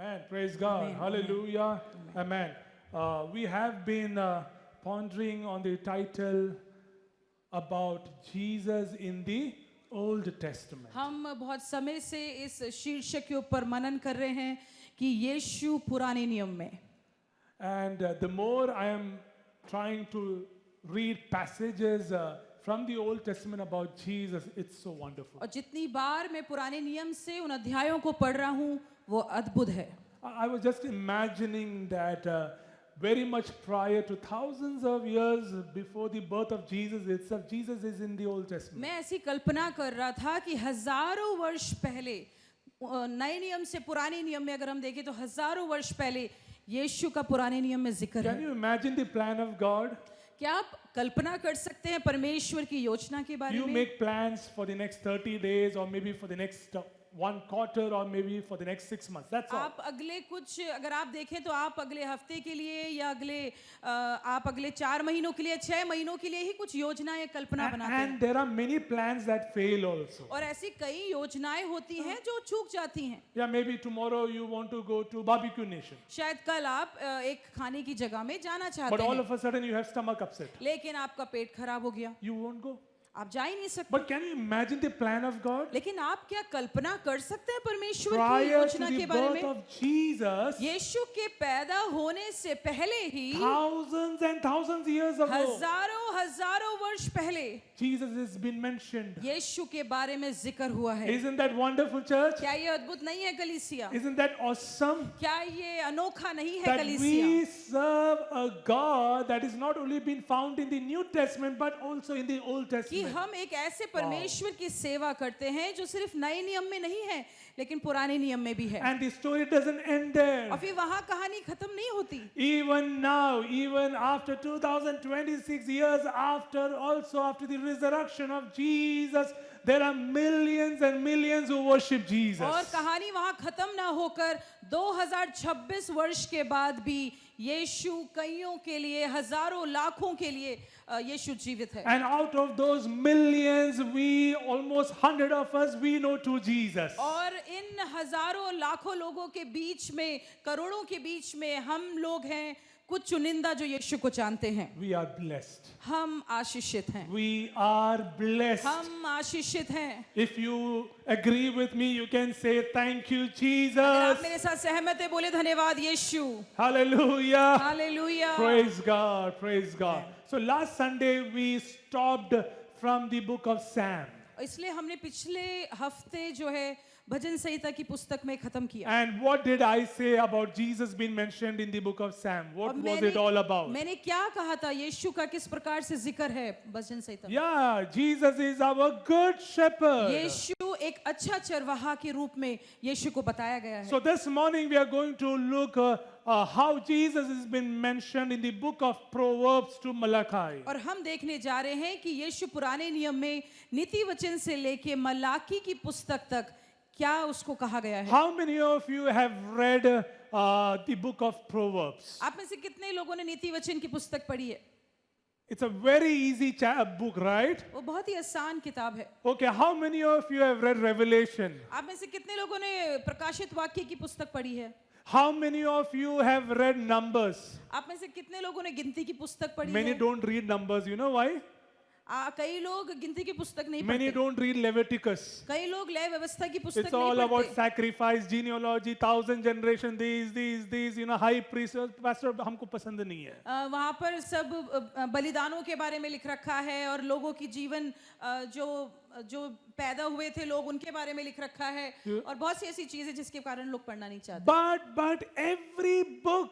Amen. Praise God. Amen. Hallelujah. Amen. We have been pondering on the title about Jesus in the Old Testament. हम बहुत समय से इस शीर्षक के ऊपर मनन कर रहे हैं कि यीशु पुराने नियम में. And the more I am trying to read passages from the Old Testament about Jesus, it's so wonderful. और जितनी बार मैं पुराने नियम से उन अध्यायों को पढ़ रहा हूँ वो अद्भुत है. I was just imagining that very much prior to thousands of years before the birth of Jesus itself, Jesus is in the Old Testament. मैं ऐसी कल्पना कर रहा था कि हजारों वर्ष पहले नए नियम से पुराने नियम में अगर हम देखें तो हजारों वर्ष पहले यीशु का पुराने नियम में जिक्र Can है. you imagine the plan of God? क्या आप कल्पना कर सकते हैं परमेश्वर की योजना के बारे You में? make plans for the next 30 days or maybe for the next one quarter or maybe for the next 6 months. That's all. आप अगले कुछ अगर आप देखें तो आप अगले हफ्ते के लिए या आप अगले 4 महीनों के लिए 6 महीनों के लिए ही कुछ योजनाएं कल्पना बनाते And हैं. there are many plans that fail also. और ऐसी कई योजनाएं होती हैं जो चूक जाती हैं. Yeah, maybe tomorrow you want to go to Barbecue Nation. शायद कल आप एक खाने की जगह में जाना But चाहते all हैं of a sudden you have stomach upset. लेकिन आपका पेट खराब हो गया, You won't go. आप जा ही नहीं सकते. But can you imagine the plan of God? लेकिन आप क्या कल्पना कर सकते हैं परमेश्वर की Prior to योजना the के बारे birth में? of Jesus, यीशु के पैदा होने से पहले ही thousands and thousands years ago, हजारों वर्ष पहले Jesus has been mentioned. यीशु के बारे में जिक्र हुआ है. Isn't that wonderful, church? क्या ये अद्भुत नहीं है कलीसिया? Isn't that awesome? क्या ये अनोखा नहीं है That कलीसिया? we serve a God that is not only been found in the New Testament but also in the Old कि Testament. हम एक ऐसे परमेश्वर की सेवा करते हैं जो सिर्फ नए नियम में नहीं है लेकिन पुराने नियम में भी है. And the story doesn't end there. और फिर वहाँ कहानी खत्म नहीं होती. Even now, even after 2026 years after, also after the resurrection of Jesus, there are millions and millions who worship Jesus. और कहानी वहाँ खत्म ना होकर 2026 वर्ष के बाद भी यीशु कईयों के लिए हजारों लाखों के लिए यीशु जीवित है. And out of those millions, we almost 100 of us, we know to Jesus. और इन हजारों लाखों लोगों के बीच में करोड़ों के बीच में हम लोग हैं कुछ चुनिंदा जो यीशु को जानते हैं. We are blessed. हम आशीषित हैं. We are blessed. हम आशीषित हैं. If you agree with me, you can say thank you, अगर Jesus. आप मेरे साथ सहमत है बोले धन्यवाद यीशु. Hallelujah. Hallelujah. Praise God. Praise God. So last Sunday we stopped from the book of Sam. इसलिए हमने पिछले हफ्ते जो है भजन संहिता की पुस्तक में खत्म किया. And what did I say about Jesus being mentioned in the book of Sam? What और was it all about? मैंने क्या कहा था यीशु का किस प्रकार से जिक्र है भजन संहिता में? Yeah, Jesus is our good shepherd. यीशु एक अच्छा चरवाहा के रूप में यीशु को बताया गया है. So this morning we are going to look how Jesus has been mentioned in the book of Proverbs to Malachi. और हम देखने जा रहे हैं कि यीशु पुराने नियम में नीति वचन से लेके मलाकी की पुस्तक तक क्या उसको कहा गया है. How many of you have read the book of Proverbs? आप में से कितने लोगों ने नीति वचन की पुस्तक पढ़ी है? It's a very easy book, right? वो बहुत ही आसान किताब है. Okay, how many of you have read Revelation? आप में से कितने लोगों ने प्रकाशित वाक्य की पुस्तक पढ़ी है? How many of you have read Numbers? आप में से कितने लोगों ने गिनती की पुस्तक पढ़ी Many है? don't read Numbers. You know why? कई लोग गिनती की पुस्तक नहीं Many पढ़ते. don't read Leviticus. कई लोग लय व्यवस्था की पुस्तक It's all नहीं about पढ़ते. sacrifice, genealogy, 1,000 generation, these, high priest. Pastor, हमको पसंद नहीं है. वहाँ पर सब बलिदानों के बारे में लिख रखा है और लोगों की जीवन जो पैदा हुए थे लोग उनके बारे में लिख रखा है और बहुत सी ऐसी चीजें जिसके कारण लोग पढ़ना नहीं चाहते. But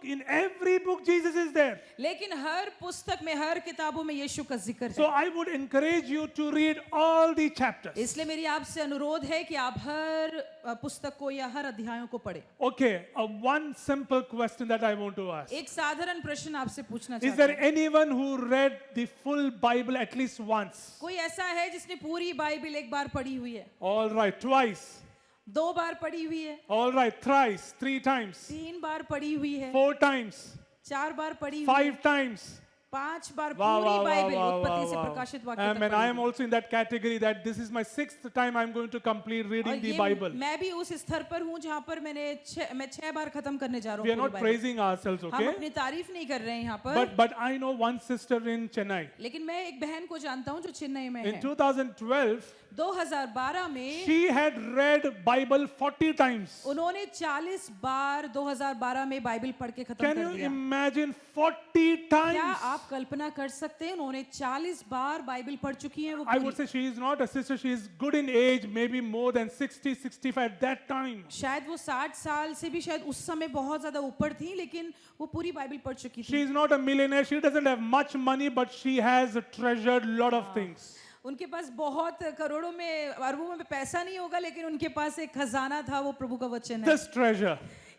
in every book Jesus is there. लेकिन हर पुस्तक में हर किताबों में यीशु का जिक्र So है. I would encourage you to read all the chapters. इसलिए मेरी आपसे अनुरोध है कि आप हर पुस्तक को या हर अध्यायों को पढ़ें. Okay, one simple question that I want to ask. एक साधारण प्रश्न आपसे पूछना Is चाहता there हूँ. anyone who read the full Bible at least once? कोई ऐसा है जिसने पूरी बाइबल एक बार पढ़ी हुई है? All right, twice. 2 बार पढ़ी हुई है? All right, thrice, 3 times, 3 बार पढ़ी हुई है? 4 times, 4 बार पढ़ी हुई है? 5 times. 5 बार Wow, पूरी wow, बाइबल wow, wow, उत्पत्ति से wow. प्रकाशित वाक्य तक And I am पढ़ी। also in that category that this is my 6th time I'm going to complete और reading the ये Bible. मैं भी उस स्तर पर हूँ जहाँ पर मैं 6 बार खत्म करने जा रहा We हूँ are पूरी not बाइबल। praising ourselves, हम okay? अपनी तारीफ नहीं कर रहे हैं यहाँ पर, But I know one sister in Chennai. लेकिन मैं एक बहन को जानता हूँ जो चेन्नई में In है। 2012, 2012 में she had read Bible 40 times. उन्होंने 40 बार 2012 में बाइबल पढ़ के खत्म Can कर you दिया। imagine 40 क्या times? आप कल्पना कर सकते हैं उन्होंने 40 बार बाइबल पढ़ चुकी हैं वो I पूरी। would say she is not a sister, she is good in age, maybe more than 60, 65 at that time. शायद वो 60 साल से भी शायद उस समय बहुत ज्यादा ऊपर थी, लेकिन वो पूरी बाइबल पढ़ चुकी She थी। is not a millionaire, she doesn't have much money, but she has treasured lot of things. उनके पास बहुत करोड़ों में अरबों में पैसा नहीं होगा, लेकिन उनके पास एक खजाना था, वो प्रभु का वचन है। This treasure.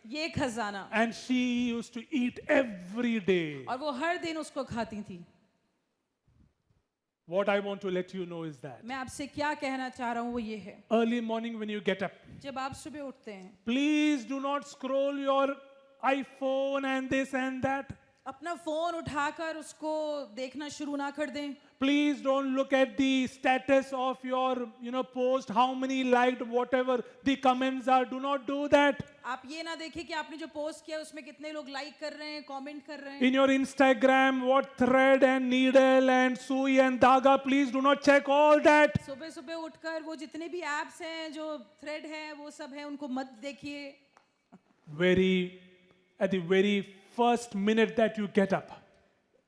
ये खजाना, And she used to eat every day. और वो हर दिन उसको खाती थी। What I want to let you know is that मैं आपसे क्या कहना चाह रहा हूँ वो ये है, early morning when you get up, जब आप सुबह उठते हैं, please do not scroll your iPhone and this and that. अपना फोन उठाकर उसको देखना शुरू ना कर दें। Please don't look at the status of your post, how many liked, whatever the comments are. Do not do that. आप ये ना देखें कि आपने जो पोस्ट किया उसमें कितने लोग लाइक कर रहे हैं, कमेंट कर रहे हैं। In your Instagram, what thread and needle and sui and daga, please do not check all that. सुबह सुबह उठकर वो जितने भी एप्स हैं जो थ्रेड हैं वो सब हैं, उनको मत देखिए। At the very first minute that you get up,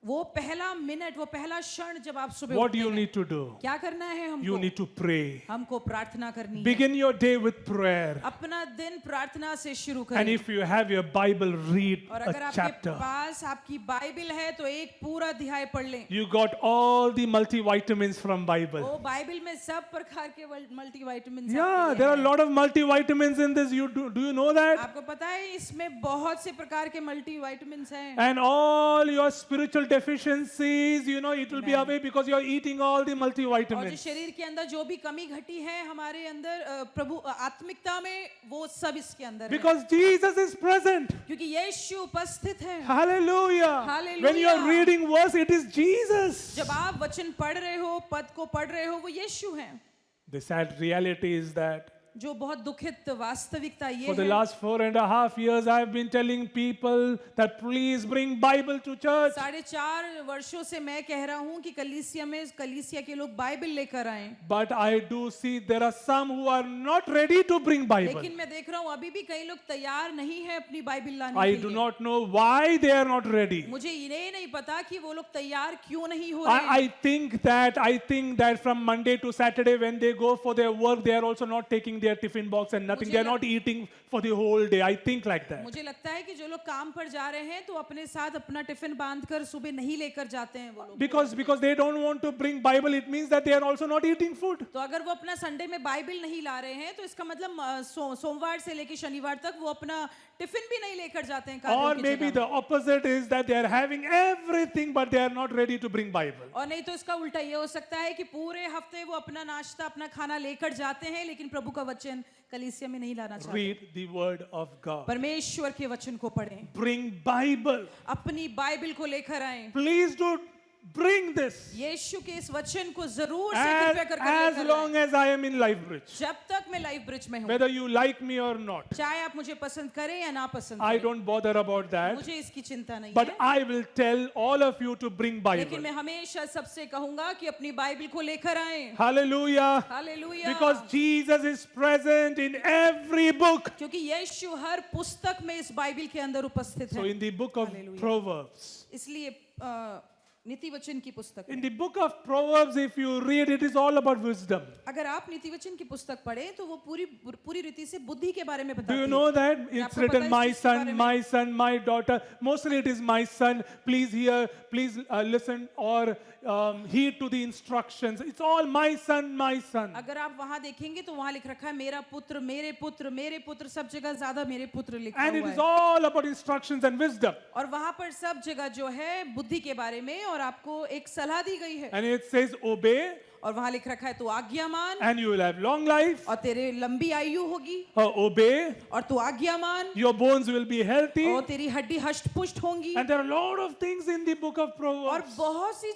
वो पहला मिनट, वो पहला क्षण जब आप सुबह what do उठते you हैं, need to do? क्या करना है हमको? You need to pray. हमको प्रार्थना करनी है। Begin your day with prayer. अपना दिन प्रार्थना से शुरू And करें। if you have your Bible, read और a अगर आपके chapter. पास आपकी बाइबल है तो एक पूरा अध्याय पढ़ लें। You got all the multivitamins from Bible. वो बाइबल में सब प्रकार के multivitamin Yeah, there are a lot of multivitamins in this. Do you know that? आपको पता है इसमें बहुत से प्रकार के मल्टीविटामिन हैं। And all your spiritual deficiencies, it will be away because you are eating all the और जो multivitamins. शरीर के अंदर जो भी कमी घटी है हमारे अंदर प्रभु आत्मिकता में, वो सब इसके अंदर है। Because Jesus is present. क्योंकि यीशु उपस्थित है। Hallelujah. Hallelujah. When you are reading verse, it is Jesus. जब आप वचन पढ़ रहे हो, पद को पढ़ रहे हो, वो यीशु है। The sad reality is that जो बहुत दुखित वास्तविकता ये for the है, last 4.5 years, I have been telling people that please bring Bible to church. 4.5 वर्षों से मैं कह रहा हूँ कि कलीसिया के लोग बाइबल लेकर आएं। But I do see there are some who are not ready to bring Bible. लेकिन मैं देख रहा हूँ अभी भी कई लोग तैयार नहीं है अपनी बाइबल लाने I के do लिए। not know why they are not ready. मुझे ये नहीं पता कि वो लोग तैयार क्यों नहीं हो रहे हैं। I think that from Monday to Saturday when they go for their work, they are also not taking their tiffin box and nothing. They are not eating for the whole day. I think like that. मुझे लगता है कि जो लोग काम पर जा रहे हैं तो अपने साथ अपना टिफिन बांधकर सुबह नहीं लेकर जाते हैं वो लोग। Because they don't want to bring Bible, it means that they are also not eating food. तो अगर वो अपना संडे में बाइबल नहीं ला रहे हैं तो इसका मतलब सोमवार से लेकर शनिवार तक वो अपना टिफिन भी नहीं लेकर जाते हैं कार्यों Or की maybe जगह। the opposite is that they are having everything but they are not ready to bring Bible. और नहीं तो इसका उल्टा ये हो सकता है कि पूरे हफ्ते वो अपना नाश्ता अपना खाना लेकर जाते हैं, लेकिन प्रभु का वचन कलीसिया में नहीं लाना चाहते। Read the word of God. परमेश्वर के वचन को पढ़ें, Bring Bible. अपनी बाइबल को लेकर आएं। Please do bring this. यीशु के इस वचन को जरूर से As, कृपया करके as लेकर long आएं। as I am in Life Bridge. जब तक मैं लाइफ ब्रिज में हूँ, Whether you like me or not. चाहे आप मुझे पसंद करें या ना पसंद I करें, don't bother about that. मुझे इसकी चिंता नहीं But है। I will tell all of you to bring लेकिन Bible. मैं हमेशा सबसे कहूंगा कि अपनी बाइबल को लेकर आएं। Hallelujah. Hallelujah. Because Jesus is present in every book. क्योंकि यीशु हर पुस्तक में इस बाइबल के अंदर उपस्थित So है। in the book of Hallelujah. Proverbs, इसलिए नीति वचन की पुस्तक in में, the book of Proverbs, if you read, it is all about wisdom. अगर आप नीति वचन की पुस्तक पढ़ें तो वो पूरी रीति से बुद्धि के बारे में Do बताती you है। know that? क्या It's आपको written, पता है my इस चीज़ के बारे son, में? my son, my daughter. Mostly it is my son. Please hear, please listen or heed to the instructions. It's all my son, my son. अगर आप वहां देखेंगे तो वहां लिख रखा है मेरा पुत्र, मेरे पुत्र, मेरे पुत्र, सब जगह ज्यादा मेरे पुत्र लिखा And it हुआ is है। all about instructions and wisdom. और वहां पर सब जगह जो है बुद्धि के बारे में और आपको एक सलाह दी गई है। And it says, obey और वहां लिख रखा है तू आज्ञा मान and you will have long life. और तेरे लंबी आयु होगी Obey, और तू आज्ञा मान your bones will be healthy. और तेरी हड्डी हष्ट पुष्ट होंगी And there are a lot of things in the book of और Proverbs. बहुत सी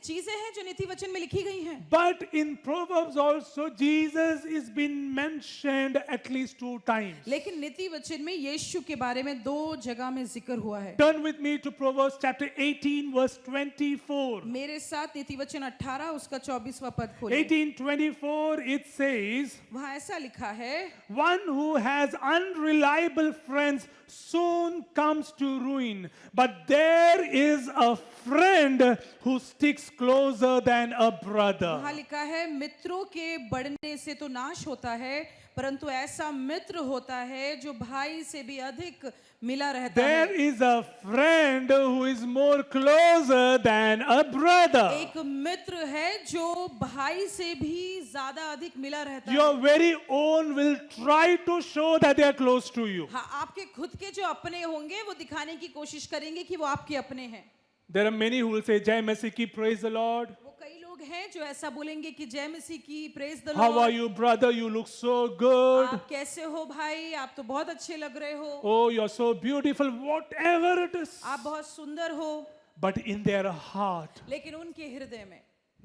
चीजें हैं जो नीति वचन में लिखी गई हैं। But in Proverbs also, Jesus is been mentioned at least 2 times. लेकिन नीति वचन में यीशु के बारे में 2 जगह में जिक्र हुआ है। Turn with me to Proverbs chapter 18 verse 24. मेरे साथ नीति वचन 18 उसका 24वां पद खोलें। 18:24 it says, वहां ऐसा लिखा है, one who has unreliable friends soon comes to ruin, but there is a friend who sticks closer than a brother. वहां लिखा है मित्रों के बढ़ने से तो नाश होता है, परंतु ऐसा मित्र होता है जो भाई से भी अधिक मिला रहता There है। is a friend who is more closer than a brother. एक मित्र है जो भाई से भी ज्यादा अधिक मिला रहता है। Your very own will try to show that they are close to you. हाँ, आपके खुद के जो अपने होंगे वो दिखाने की कोशिश करेंगे कि वो आपके अपने हैं। There are many who will say, Jai Masi ki, praise the Lord. वो कई लोग हैं जो ऐसा बोलेंगे कि जय मसीह की, praise the How are Lord. you, brother? You look so good. आप कैसे हो भाई? आप तो बहुत अच्छे लग रहे हो। Oh, you're so beautiful. Whatever it is. आप बहुत सुंदर हो। But in their heart, लेकिन उनके हृदय में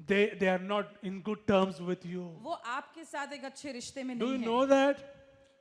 they are not in good terms with you. वो आपके साथ एक अच्छे रिश्ते में Do you नहीं है। know that?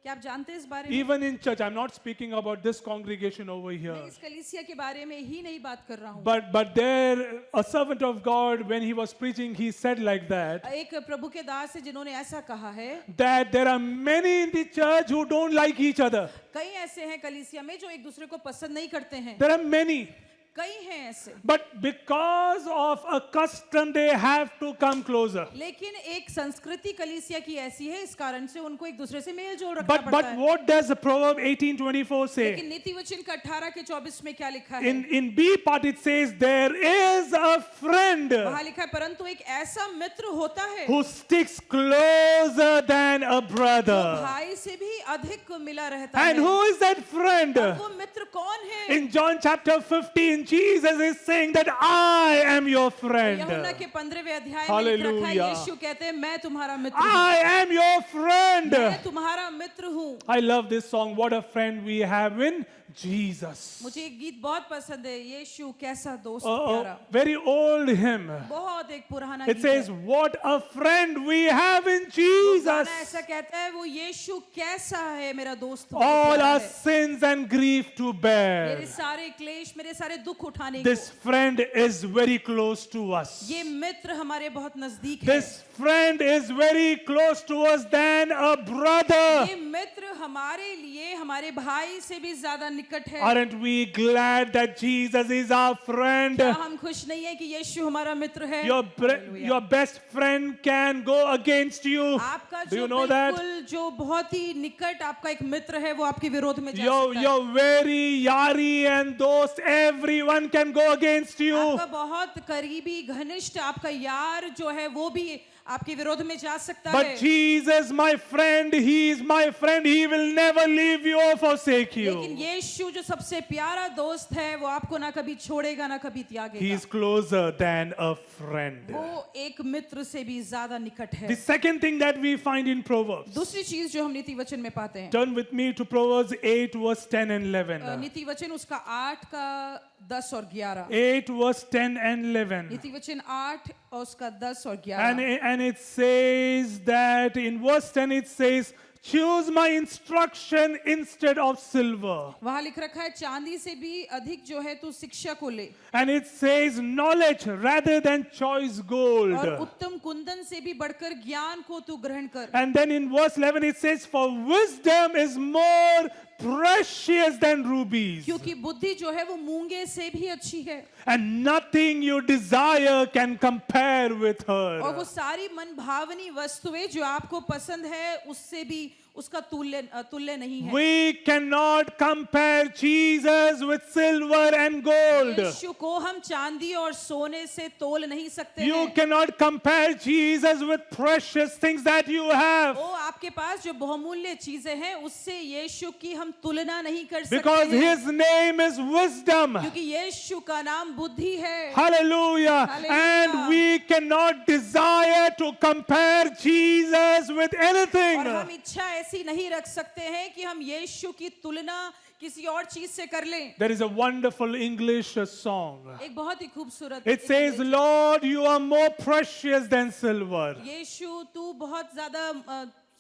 क्या आप जानते हैं इस बारे में? Even in church, I'm not speaking about this congregation over मैं here. इस कलीसिया के बारे में ही नहीं बात कर रहा हूँ। But there, a servant of God, when he was preaching, he said like that, एक प्रभु के दास है जिन्होंने ऐसा कहा है, that there are many in the church who don't like each other. कई ऐसे हैं कलीसिया में जो एक दूसरे को पसंद नहीं करते हैं। There are many. कई हैं ऐसे। But because of a custom, they have to come closer. लेकिन एक संस्कृति कलीसिया की ऐसी है, इस कारण से उनको एक दूसरे से मेल जोल रखना But पड़ता है। what does the Proverb 18:24 say? लेकिन नीति वचन का 18 के 24 में क्या लिखा है? In B part it says, there is a friend वहाँ लिखा है परंतु एक ऐसा मित्र होता है who sticks closer than a जो brother. भाई से भी अधिक मिला रहता And है। who is that friend? और वो मित्र कौन है? In John chapter 15, Jesus is saying that I am your friend. यूहन्ना के 15वें अध्याय में लिख रखा है, Hallelujah. यीशु कहते हैं मैं तुम्हारा मित्र हूँ। I am your friend. मैं तुम्हारा मित्र हूँ। I love this song. What a friend we have in Jesus. मुझे एक गीत बहुत पसंद है, यीशु कैसा दोस्त A प्यारा। very old hymn. बहुत एक पुराना It गीत says, है। what a friend we have in वो Jesus. गाना ऐसा कहता है, वो यीशु कैसा है मेरा दोस्त। बहुत All प्यारा our है। sins and grief to bear. मेरे सारे क्लेश, मेरे सारे दुख उठाने This को। friend is very close to us. ये मित्र हमारे बहुत नजदीक है। This friend is very close to us than a brother. ये मित्र हमारे लिए हमारे भाई से भी ज्यादा निकट है। Aren't we glad that Jesus is our friend? क्या हम खुश नहीं है कि यीशु हमारा मित्र है? Your best friend can go against you. आपका Do जो you know that? बिल्कुल जो बहुत ही निकट आपका एक मित्र है वो आपके विरोध में जा सकता है। Your very yari and dost, everyone can go against you. आपका बहुत करीबी घनिष्ठ आपका यार जो है वो भी आपके विरोध में जा सकता है। But Jesus, my friend, He is my friend. He will never leave you or forsake लेकिन you. यीशु जो सबसे प्यारा दोस्त है वो आपको ना कभी छोड़ेगा ना कभी He त्यागेगा। is closer than a friend. वो एक मित्र से भी ज्यादा निकट है। The second thing that we find in Proverbs. दूसरी चीज जो हम नीति वचन में पाते हैं, Turn with me to Proverbs 8 verse 10 and 11. नीति वचन उसका 8 का 10 और 11। 8 verse 10 and 11. नीति वचन 8 और उसका 10 और And 11। it says that in verse 10 it says, choose my instruction instead of silver. वहां लिख रखा है चांदी से भी अधिक जो है तू शिक्षा को ले And it says knowledge rather than choice gold. और उत्तम कुंदन से भी बढ़कर ज्ञान को तू ग्रहण कर। And then in verse 11 it says, for wisdom is more precious than rubies. क्योंकि बुद्धि जो है वो मूंगे से भी अच्छी है And nothing you desire can compare with और वो her. सारी मन भावनी वस्तुएं जो आपको पसंद है उससे भी उसका तुल्य नहीं है। We cannot compare Jesus with silver and gold. यीशु को हम चांदी और सोने से तोल नहीं सकते You हैं। cannot compare Jesus with precious things that you have. ओ आपके पास जो बहुमूल्य चीजें हैं उससे यीशु की हम तुलना नहीं कर सकते Because हैं, his name is wisdom. क्योंकि यीशु का नाम बुद्धि है। Hallelujah. Hallelujah. And we cannot desire to compare Jesus with anything. और हम इच्छा ऐसी नहीं रख सकते हैं कि हम यीशु की तुलना किसी और चीज से कर लें। There is a wonderful English song. एक बहुत ही खूबसूरत It says, Lord, you are more precious than silver. यीशु तू बहुत ज्यादा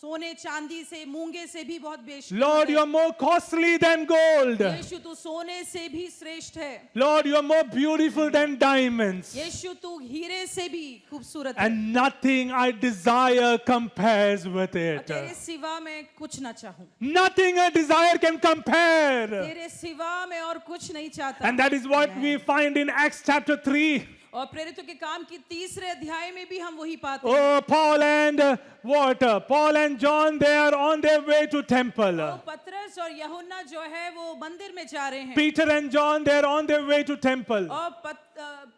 सोने चांदी से मूंगे से भी बहुत बेशकीमत Lord, you है। are more costly than gold. यीशु तू सोने से भी श्रेष्ठ है। Lord, you are more beautiful than diamonds. यीशु तू हीरे से भी खूबसूरत है। And nothing I desire compares with और it. तेरे सिवा मैं कुछ ना चाहूं, Nothing I desire can compare. तेरे सिवा मैं और कुछ नहीं चाहता। And that is what we find in Acts chapter 3. और प्रेरितों के काम की 3रे अध्याय में भी हम वही पाते हैं। Oh, Paul and Paul and John, they are on their way to temple. तो पतरस और यूहन्ना जो है वो मंदिर में जा रहे हैं। Peter and John, they are on their way to temple. और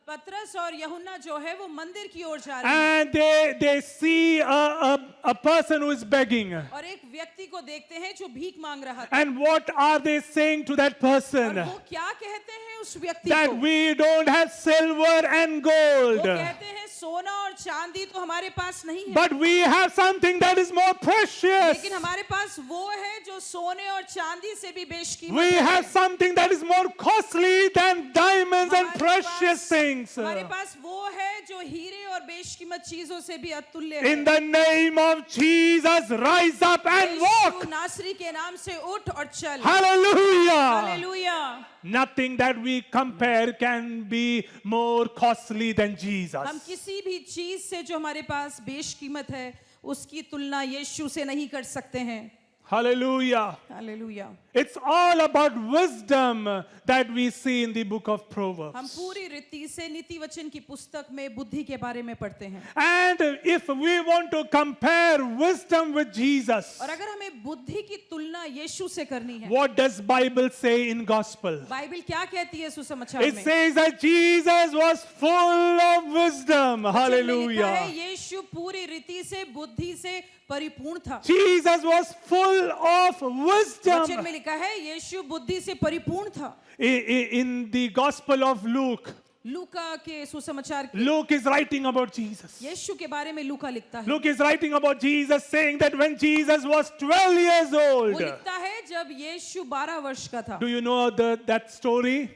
पतरस और यूहन्ना जो है वो मंदिर की ओर जा रहे हैं। And they see a person who is begging. और एक व्यक्ति को देखते हैं जो भीख मांग रहा था। And what are they saying to that और person? वो क्या कहते हैं उस व्यक्ति That को? we don't have silver and वो gold, कहते हैं सोना और चांदी तो हमारे पास नहीं है, but we have something that is more precious. लेकिन हमारे पास वो है जो सोने और चांदी से भी बेशकीमत We है। have something that is more costly than diamonds and हमारे precious पास- things. हमारे पास वो है जो हीरे और बेशकीमत चीजों से भी अतुल्य है। In the name of Jesus, rise up and walk. यीशु नासरी के नाम से उठ और चल। Hallelujah. Hallelujah. Nothing that we compare can be more costly than हम Jesus. किसी भी चीज से जो हमारे पास बेशकीमत है उसकी तुलना यीशु से नहीं कर सकते हैं। Hallelujah. Hallelujah. It's all about wisdom that we see in the book of हम Proverbs. पूरी रीति से नीति वचन की पुस्तक में बुद्धि के बारे में पढ़ते हैं। And if we want to compare wisdom with Jesus, और अगर हमें बुद्धि की तुलना यीशु से करनी है, what does Bible say in gospel? Bible क्या कहती है सुसमाचार It में? says that Jesus was full of wisdom. वचन में लिखा है, Hallelujah. यीशु पूरी रीति से बुद्धि से परिपूर्ण था। Jesus was full of वचन wisdom. में लिखा है यीशु बुद्धि से परिपूर्ण था। In the gospel of Luke, लूका के सुसमाचार के Luke is writing about Jesus. यीशु के बारे में लूका लिखता है। Luke is writing about Jesus, saying that when Jesus was 12 years वो old. लिखता है जब यीशु 12 वर्ष का था। Do you know that story?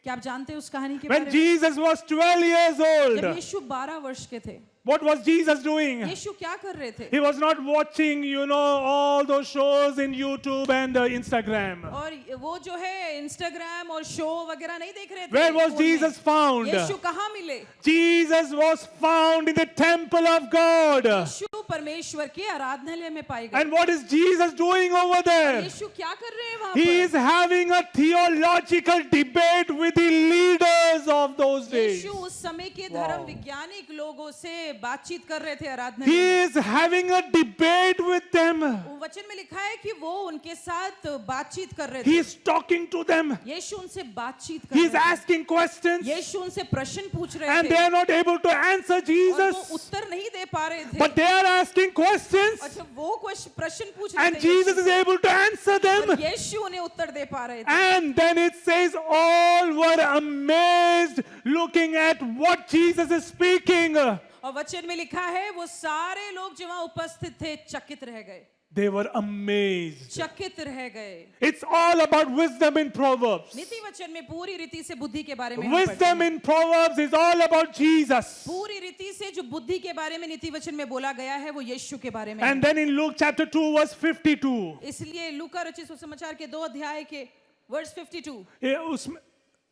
क्या आप जानते हैं उस कहानी के When बारे में? Jesus was 12 years जब old, यीशु 12 वर्ष के थे, what was Jesus doing? यीशु क्या कर रहे थे? He was not watching, all those shows in YouTube and Instagram. और वो जो है इंस्टाग्राम और शो वगैरह नहीं देख रहे थे। Where was फोन में। Jesus found? यीशु कहाँ मिले? Jesus was found in the temple of God. यीशु परमेश्वर के आराधनालय में पाए गए। And what is Jesus doing over there? यीशु क्या कर रहे हैं वहाँ He पर? is having a theological debate with the leaders of those days. यीशु उस समय के Wow. धर्म वैज्ञानिक लोगों से बातचीत कर रहे थे आराधनालय He में। is having a debate with them. वो वचन में लिखा है कि वो उनके साथ बातचीत कर रहे He थे। is talking to them. यीशु उनसे बातचीत कर He is रहे थे। asking questions. यीशु उनसे प्रश्न पूछ रहे And थे they are not able to answer और वो Jesus. उत्तर नहीं दे पा रहे थे। But they are asking questions. अच्छा वो प्रश्न पूछ रहे And थे Jesus is able to answer और them. यीशु उन्हें उत्तर दे पा रहे थे। And then it says all were amazed looking at what Jesus is speaking. और वचन में लिखा है वो सारे लोग जो वहाँ उपस्थित थे चकित रह गए। They were amazed. चकित रह गए। It's all about wisdom in Proverbs. नीति वचन में पूरी रीति से बुद्धि के बारे में हम पढ़ते Wisdom हैं। in Proverbs is all about Jesus. पूरी रीति से जो बुद्धि के बारे में नीति वचन में बोला गया है वो यीशु के बारे में And है। then in Luke chapter 2 verse 52, इसलिए लूका रचित सुसमाचार के 2 अध्याय के वर्स 52 उसमें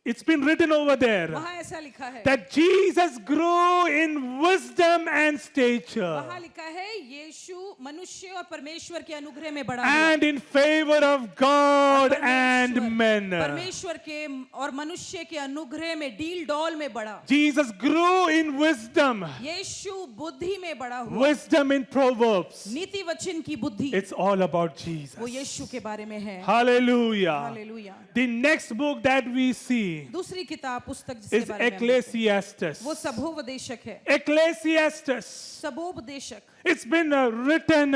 It's been written over there वहां ऐसा लिखा है, that Jesus grew in wisdom and stature वहां लिखा है यीशु मनुष्य और परमेश्वर के अनुग्रह में बड़ा हुआ, and in favor of God and men. परमेश्वर के और मनुष्य के अनुग्रह में डील डॉल में बड़ा। Jesus grew in wisdom. यीशु बुद्धि में बड़ा हुआ, Wisdom in Proverbs. नीति वचन की बुद्धि, It's all about Jesus. वो यीशु के बारे में है। Hallelujah. Hallelujah. The next book that we see दूसरी किताब पुस्तक is जिसके बारे में हम देखते Ecclesiastes. हैं, वो सबोपदेशक है। Ecclesiastes. सबोपदेशक It's been written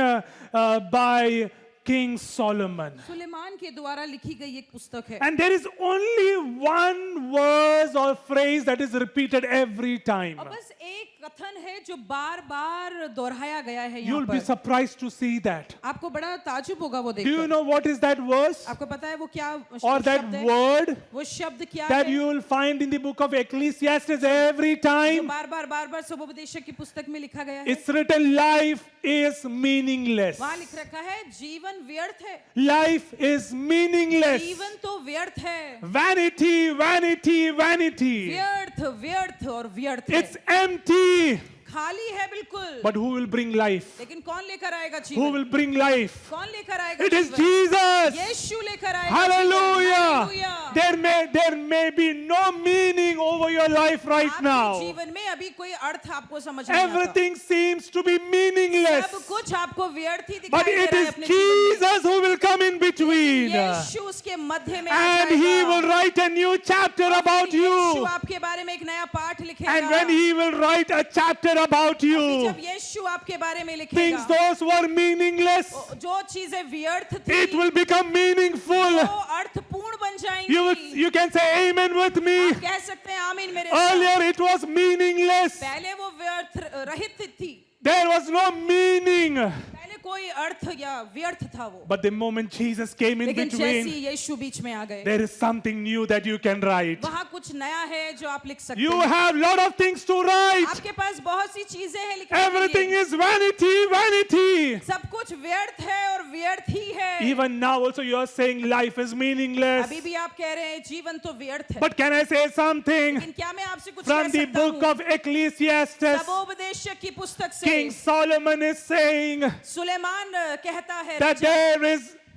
by King Solomon. Suleman के द्वारा लिखी गई एक पुस्तक है, And there is only one verse or phrase that is repeated every time. और बस एक कथन है जो बार बार दोहराया गया है यहाँ You'll be पर। surprised to see that. आपको बड़ा ताजुब होगा वो Do you देखकर। know what is that verse आपको पता है वो क्या or that शब्द है? word वो शब्द क्या that है you will find in the book of Ecclesiastes every जो time? बार बार सबोपदेशक की पुस्तक में लिखा गया है? It's written, life is meaningless. वहाँ लिख रखा है जीवन व्यर्थ है, Life is meaningless. जीवन तो व्यर्थ है, Vanity, vanity, vanity. व्यर्थ व्यर्थ और व्यर्थ है, It's empty. खाली है बिल्कुल। But who will bring life? लेकिन कौन लेकर आएगा Who जीवन? will bring life? कौन लेकर आएगा It is जीवन? Jesus. यीशु लेकर आएगा Hallelujah. जीवन। Hallelujah. There may be no meaning over your life right आपके now. जीवन में अभी कोई अर्थ आपको समझ नहीं आता। Everything seems to be meaningless. सब कुछ आपको व्यर्थ ही दिखाई But दे it रहा है is अपने जीवन में। Jesus who will come in between. यीशु उसके मध्य में आ And he जाएगा। will write a new chapter और about फिर यीशु you. आपके बारे में एक नया पाठ लिखेगा। And when he will write a chapter about फिर you, जब यीशु आपके बारे में things लिखेगा, those were meaningless, जो चीजें व्यर्थ थी it will become meaningful. वो अर्थपूर्ण बन जाएंगी। You can say amen with me. आप कह सकते हैं आमीन मेरे साथ। Earlier it was meaningless. पहले वो व्यर्थ रहित थी, There was no meaning. पहले कोई अर्थ या व्यर्थ था वो। But the moment Jesus came in लेकिन जैसे between, ही यीशु बीच में आ गए, there is something new that you can write. वहाँ कुछ नया है जो आप लिख सकते You हैं। have lot of things to write. आपके पास बहुत सी चीजें हैं लिखने के Everything लिए। is vanity, vanity. सब कुछ व्यर्थ है और व्यर्थ ही है। Even now also you are saying life is meaningless. अभी भी आप कह रहे हैं जीवन तो व्यर्थ है। But can I say something? लेकिन क्या मैं आपसे कुछ From कह the सकता book हूँ? of Ecclesiastes, सबोपदेशक की पुस्तक से King Solomon is saying Suleman कहता है that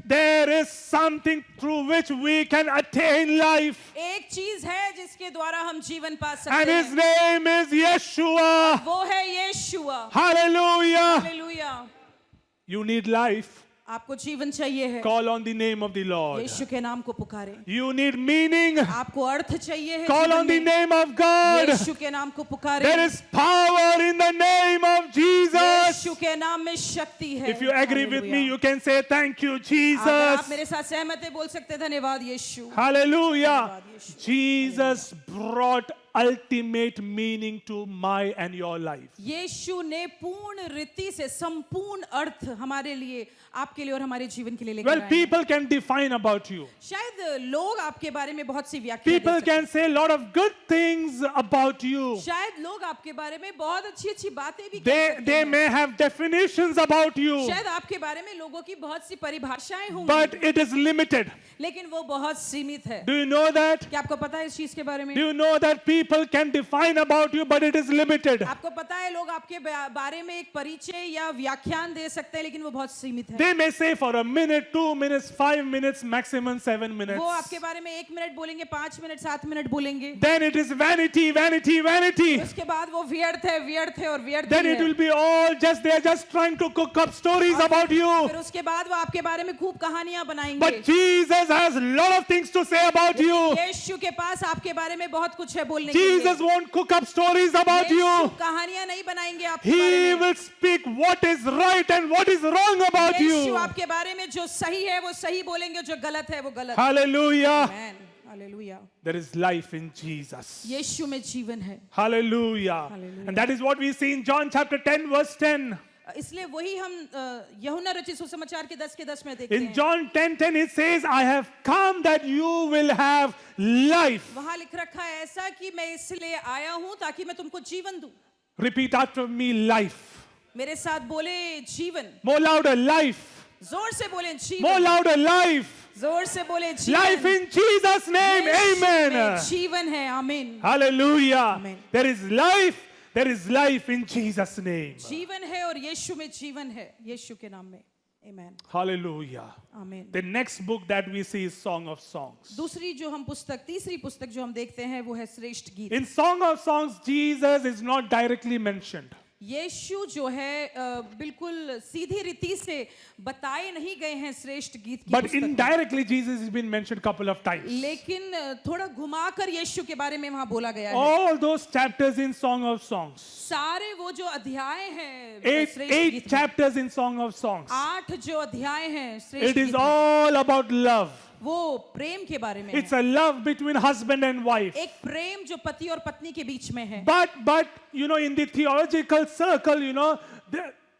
there is something through which we can attain life. एक चीज है जिसके द्वारा हम जीवन पा And सकते his हैं, name is Yeshua. वो है यीशु। Hallelujah. Hallelujah. You need life. आपको जीवन चाहिए है, Call on the name of the Lord. यीशु के नाम को पुकारें। You need meaning. आपको अर्थ चाहिए है Call जीवन on the में, name of God. यीशु के नाम को पुकारें। There is power in the name of Jesus. यीशु के नाम में शक्ति है। If you agree with me, hallelujah. you can say thank you, अगर Jesus. आप मेरे साथ सहमत है बोल सकते हैं धन्यवाद यीशु। Hallelujah. धन्यवाद यीशु। Jesus brought ultimate meaning to my and your life. यीशु ने पूर्ण रीति से संपूर्ण अर्थ हमारे लिए, आपके लिए और हमारे जीवन के लिए लेकर Well, आए हैं। people can define about you. शायद लोग आपके बारे में बहुत सी व्याख्या दे People सकते can say a lot of good things about you. हैं। शायद लोग आपके बारे में बहुत अच्छी अच्छी बातें भी कह They सकते हैं। may have definitions about you, शायद आपके बारे में लोगों की बहुत सी परिभाषाएं होंगी, but it is limited. लेकिन वो बहुत सीमित है। Do you know that? क्या आपको पता है इस चीज के बारे में? Do you know that people can define about you, but it is limited? आपको पता है लोग आपके बारे में एक परिचय या व्याख्यान दे सकते हैं, लेकिन वो बहुत सीमित है। They may say for a minute, 2 minutes, 5 minutes, maximum 7 minutes. वो आपके बारे में 1 मिनट बोलेंगे, 5 मिनट, 7 मिनट बोलेंगे। Then it is vanity, vanity, vanity. उसके बाद वो व्यर्थ है, व्यर्थ है और व्यर्थ Then ही it है। will be all just they're just trying to cook up stories about you. फिर उसके बाद वो आपके बारे में खूब कहानियां बनाएंगे। But Jesus has a lot of things to say about you. यीशु के पास आपके बारे में बहुत कुछ है बोलने के लिए। Jesus won't cook up stories about Yeshu you. कहानियां नहीं बनाएंगे आपके He बारे में। will speak what is right and what is wrong about Yeshu you. आपके बारे में जो सही है वो सही बोलेंगे, जो गलत है वो गलत। Hallelujah. Amen. Hallelujah. There is life in Jesus. यीशु में जीवन है। Hallelujah. Hallelujah. And that is what we see in John chapter 10 verse 10. इसलिए वही हम यूहन्ना रचित सुसमाचार के 10 में देखते In हैं। John 10:10 it says, I have come that you will have life. वहां लिख रखा है ऐसा कि मैं इसलिए आया हूं ताकि मैं तुमको जीवन दूं। Repeat after me, life. मेरे साथ बोले जीवन। More louder, life. जोर से बोलें More जीवन, louder, life. जोर से बोलें Life जीवन, in Jesus' name. यीशु में Amen. जीवन है, आमीन। Hallelujah. Amen. There is life. There is life in Jesus' name. जीवन है और यीशु में जीवन है, यीशु के नाम में, आमीन, Hallelujah. आमीन। The next book that we see is Song of Songs. दूसरी जो हम पुस्तक, तीसरी पुस्तक जो हम देखते हैं वो है श्रेष्ठ गीत। In Song of Songs, Jesus is not directly mentioned. यीशु जो है बिल्कुल सीधी रीति से बताए नहीं गए हैं श्रेष्ठ गीत की But पुस्तक में। indirectly, Jesus has been mentioned couple of times. लेकिन थोड़ा घुमाकर यीशु के बारे में वहां बोला गया है। All those chapters in Song of Songs. सारे वो जो अध्याय हैं श्रेष्ठ Eight गीत में, chapters in Song of Songs. 8 जो अध्याय हैं श्रेष्ठ It is गीत में, all about love. वो प्रेम के बारे में It's है। a love between husband and wife. एक प्रेम जो पति और पत्नी के बीच में है। But in the theological circle,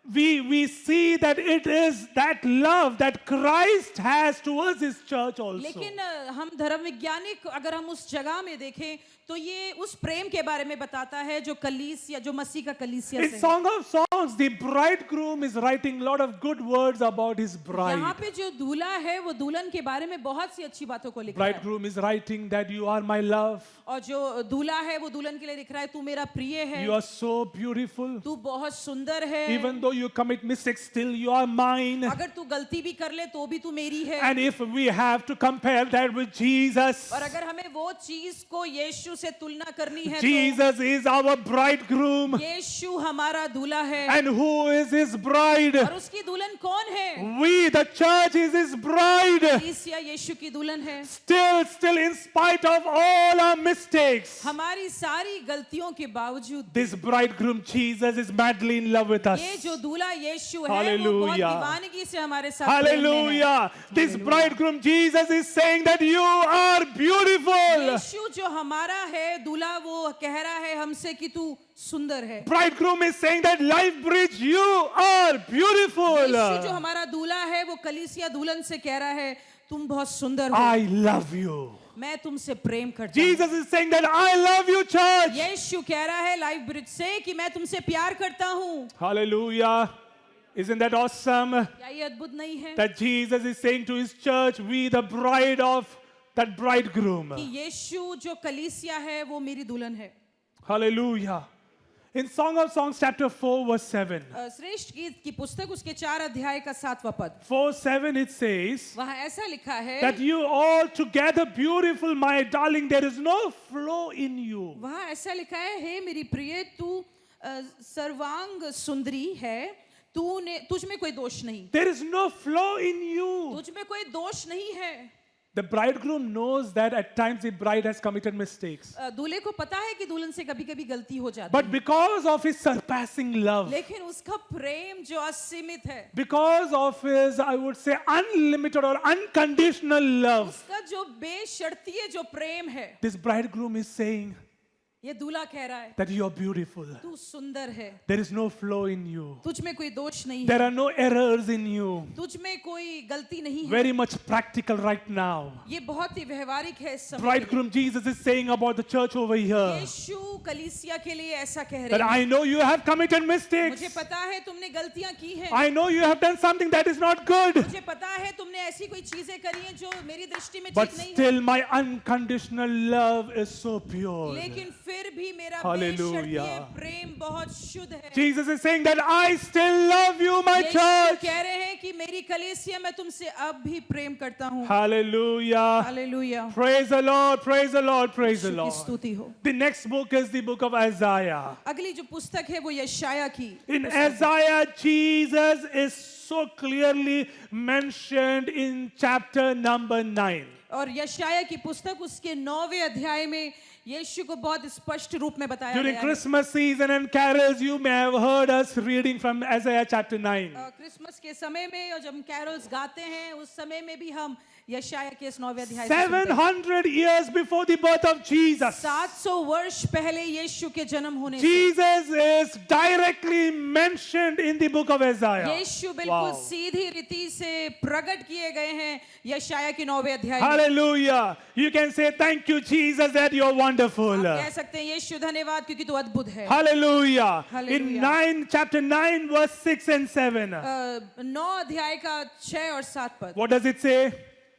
we see that it is that love that Christ has towards his church also. लेकिन हम धर्म वैज्ञानिक अगर हम उस जगह में देखें तो ये उस प्रेम के बारे में बताता है जो कलीसिया, जो मसीह का कलीसिया In से है। Song of Songs, the bridegroom is writing a lot of good words about his bride. यहाँ पे जो दूल्हा है वो दुल्हन के बारे में बहुत सी अच्छी बातों को लिख रहा है। Bridegroom is writing that you are my love. और जो दूल्हा है वो दुल्हन के लिए लिख रहा है, तू मेरा प्रिय है, You are so beautiful. तू बहुत सुंदर है, Even though you commit mistakes, still you are mine. अगर तू गलती भी कर ले तो भी तू मेरी है। And if we have to compare that with Jesus, और अगर हमें वो चीज को यीशु से तुलना करनी है Jesus is our bridegroom. तो यीशु हमारा दूल्हा है। And who is his bride? और उसकी दुल्हन कौन है? We, the church, is his bride. कलीसिया यीशु की दुल्हन है। Still, in spite of all our mistakes, हमारी सारी गलतियों के बावजूद this bridegroom Jesus is madly in love with us. ये जो दूल्हा यीशु है वो बहुत Hallelujah. दीवानगी से हमारे साथ प्रेम में है। Hallelujah. This bridegroom Jesus is saying that you are beautiful. यीशु जो हमारा है दूल्हा वो कह रहा है हमसे कि तू सुंदर है। Bridegroom is saying that Life Bridge, you are beautiful. यीशु जो हमारा दूल्हा है वो कलीसिया दुल्हन से कह रहा है तुम बहुत सुंदर हो, I love you. मैं तुमसे प्रेम करता हूँ। Jesus is saying that I love you, church. यीशु कह रहा है लाइफ ब्रिज से कि मैं तुमसे प्यार करता हूँ। Hallelujah. Isn't that awesome? क्या ये अद्भुत नहीं है That Jesus is saying to his church, we the bride of that bridegroom. कि यीशु जो कलीसिया है वो मेरी दुल्हन है। Hallelujah. In Song of Songs chapter 4 verse 7. श्रेष्ठ गीत की पुस्तक उसके 4 अध्याय का 7वां पद, 4:7 it says वहाँ ऐसा लिखा है that you all together beautiful, my darling, there is no flaw in you. वहाँ ऐसा लिखा है हे मेरी प्रिय तू सर्वांग सुंदरी है, तुझ में कोई दोष नहीं, There is no flaw in you. तुझ में कोई दोष नहीं है। The bridegroom knows that at times the bride has committed mistakes. दूल्हे को पता है कि दुल्हन से कभी-कभी गलती हो जाती But है, because of his surpassing love, लेकिन उसका प्रेम जो असीमित है, because of his, I would say, unlimited or unconditional love, उसका जो बेशर्तीय जो प्रेम है, this bridegroom is saying ये दूल्हा कह रहा है that you are beautiful. तू सुंदर है, There is no flaw in you. तुझ में कोई दोष नहीं There है, are no errors in you. तुझ में कोई गलती नहीं है। Very much practical right now. ये बहुत ही व्यवहारिक है इस समय के Bridegroom Jesus is saying about the church over लिए। here यीशु कलीसिया के लिए ऐसा कह that रहे हैं, I know you have committed mistakes. मुझे पता है तुमने गलतियां की हैं, I know you have done something that is not good. मुझे पता है तुमने ऐसी कोई चीजें करी हैं जो मेरी दृष्टि में But ठीक नहीं है, still my unconditional love is so pure. लेकिन फिर भी मेरा Hallelujah. बेशर्तीय प्रेम बहुत शुद्ध है। Jesus is saying that I still love you, my Yeshu church. कह रहे हैं कि मेरी कलीसिया मैं तुमसे अब भी प्रेम करता हूँ। Hallelujah. Hallelujah, Praise the Lord, praise the Lord, praise the यीशु की Lord. स्तुति हो। The next book is the book of Isaiah. अगली जो पुस्तक है वो यशाया की। In Isaiah, Jesus is so clearly mentioned in chapter number 9. और यशाया की पुस्तक उसके 9वें अध्याय में यीशु को बहुत स्पष्ट रूप में बताया During गया है। Christmas season and carols, you may have heard us reading from Isaiah chapter 9. Christmas के समय में और जब हम कैरोल्स गाते हैं उस समय में भी हम यशाया के इस 9वें अध्याय से सुनते हैं। 700 years before the birth of Jesus, 700 वर्ष पहले यीशु के जन्म होने से Jesus is directly mentioned in the book of Isaiah. यीशु बिल्कुल Wow. सीधी रीति से प्रकट किए गए हैं यशाया की 9वें अध्याय में। Hallelujah. You can say, thank you, Jesus, that you're wonderful. आप कह सकते हैं यीशु धन्यवाद क्योंकि तू अद्भुत है। Hallelujah. In Hallelujah. chapter 9, verse 6 and 7. 9 अध्याय का 6 और 7 पद, What does it say?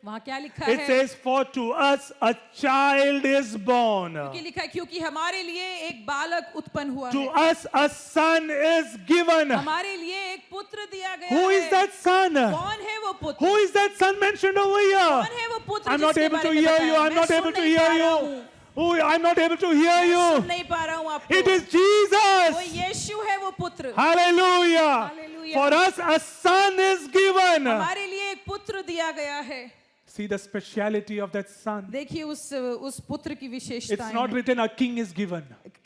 वहाँ क्या लिखा It है? says, for to us a child is born. कि लिखा है क्योंकि हमारे लिए एक बालक उत्पन्न हुआ To है, us a son is given. हमारे लिए एक पुत्र दिया गया Who है। is that son? कौन है वो पुत्र? Who is that son mentioned over here? कौन है वो पुत्र I'm not जिसके able to बारे में hear बताया? you. I'm मैं not सुन able to नहीं hear पा रहा you. हूँ। Oh, I'm not able to hear मैं सुन you. नहीं पा रहा हूँ आपको। It is वो Jesus. यीशु है वो पुत्र। Hallelujah. Hallelujah. For us a son is given. हमारे लिए एक पुत्र दिया गया है। See the speciality of that son. देखिए उस पुत्र की विशेषता It's not written a king is given.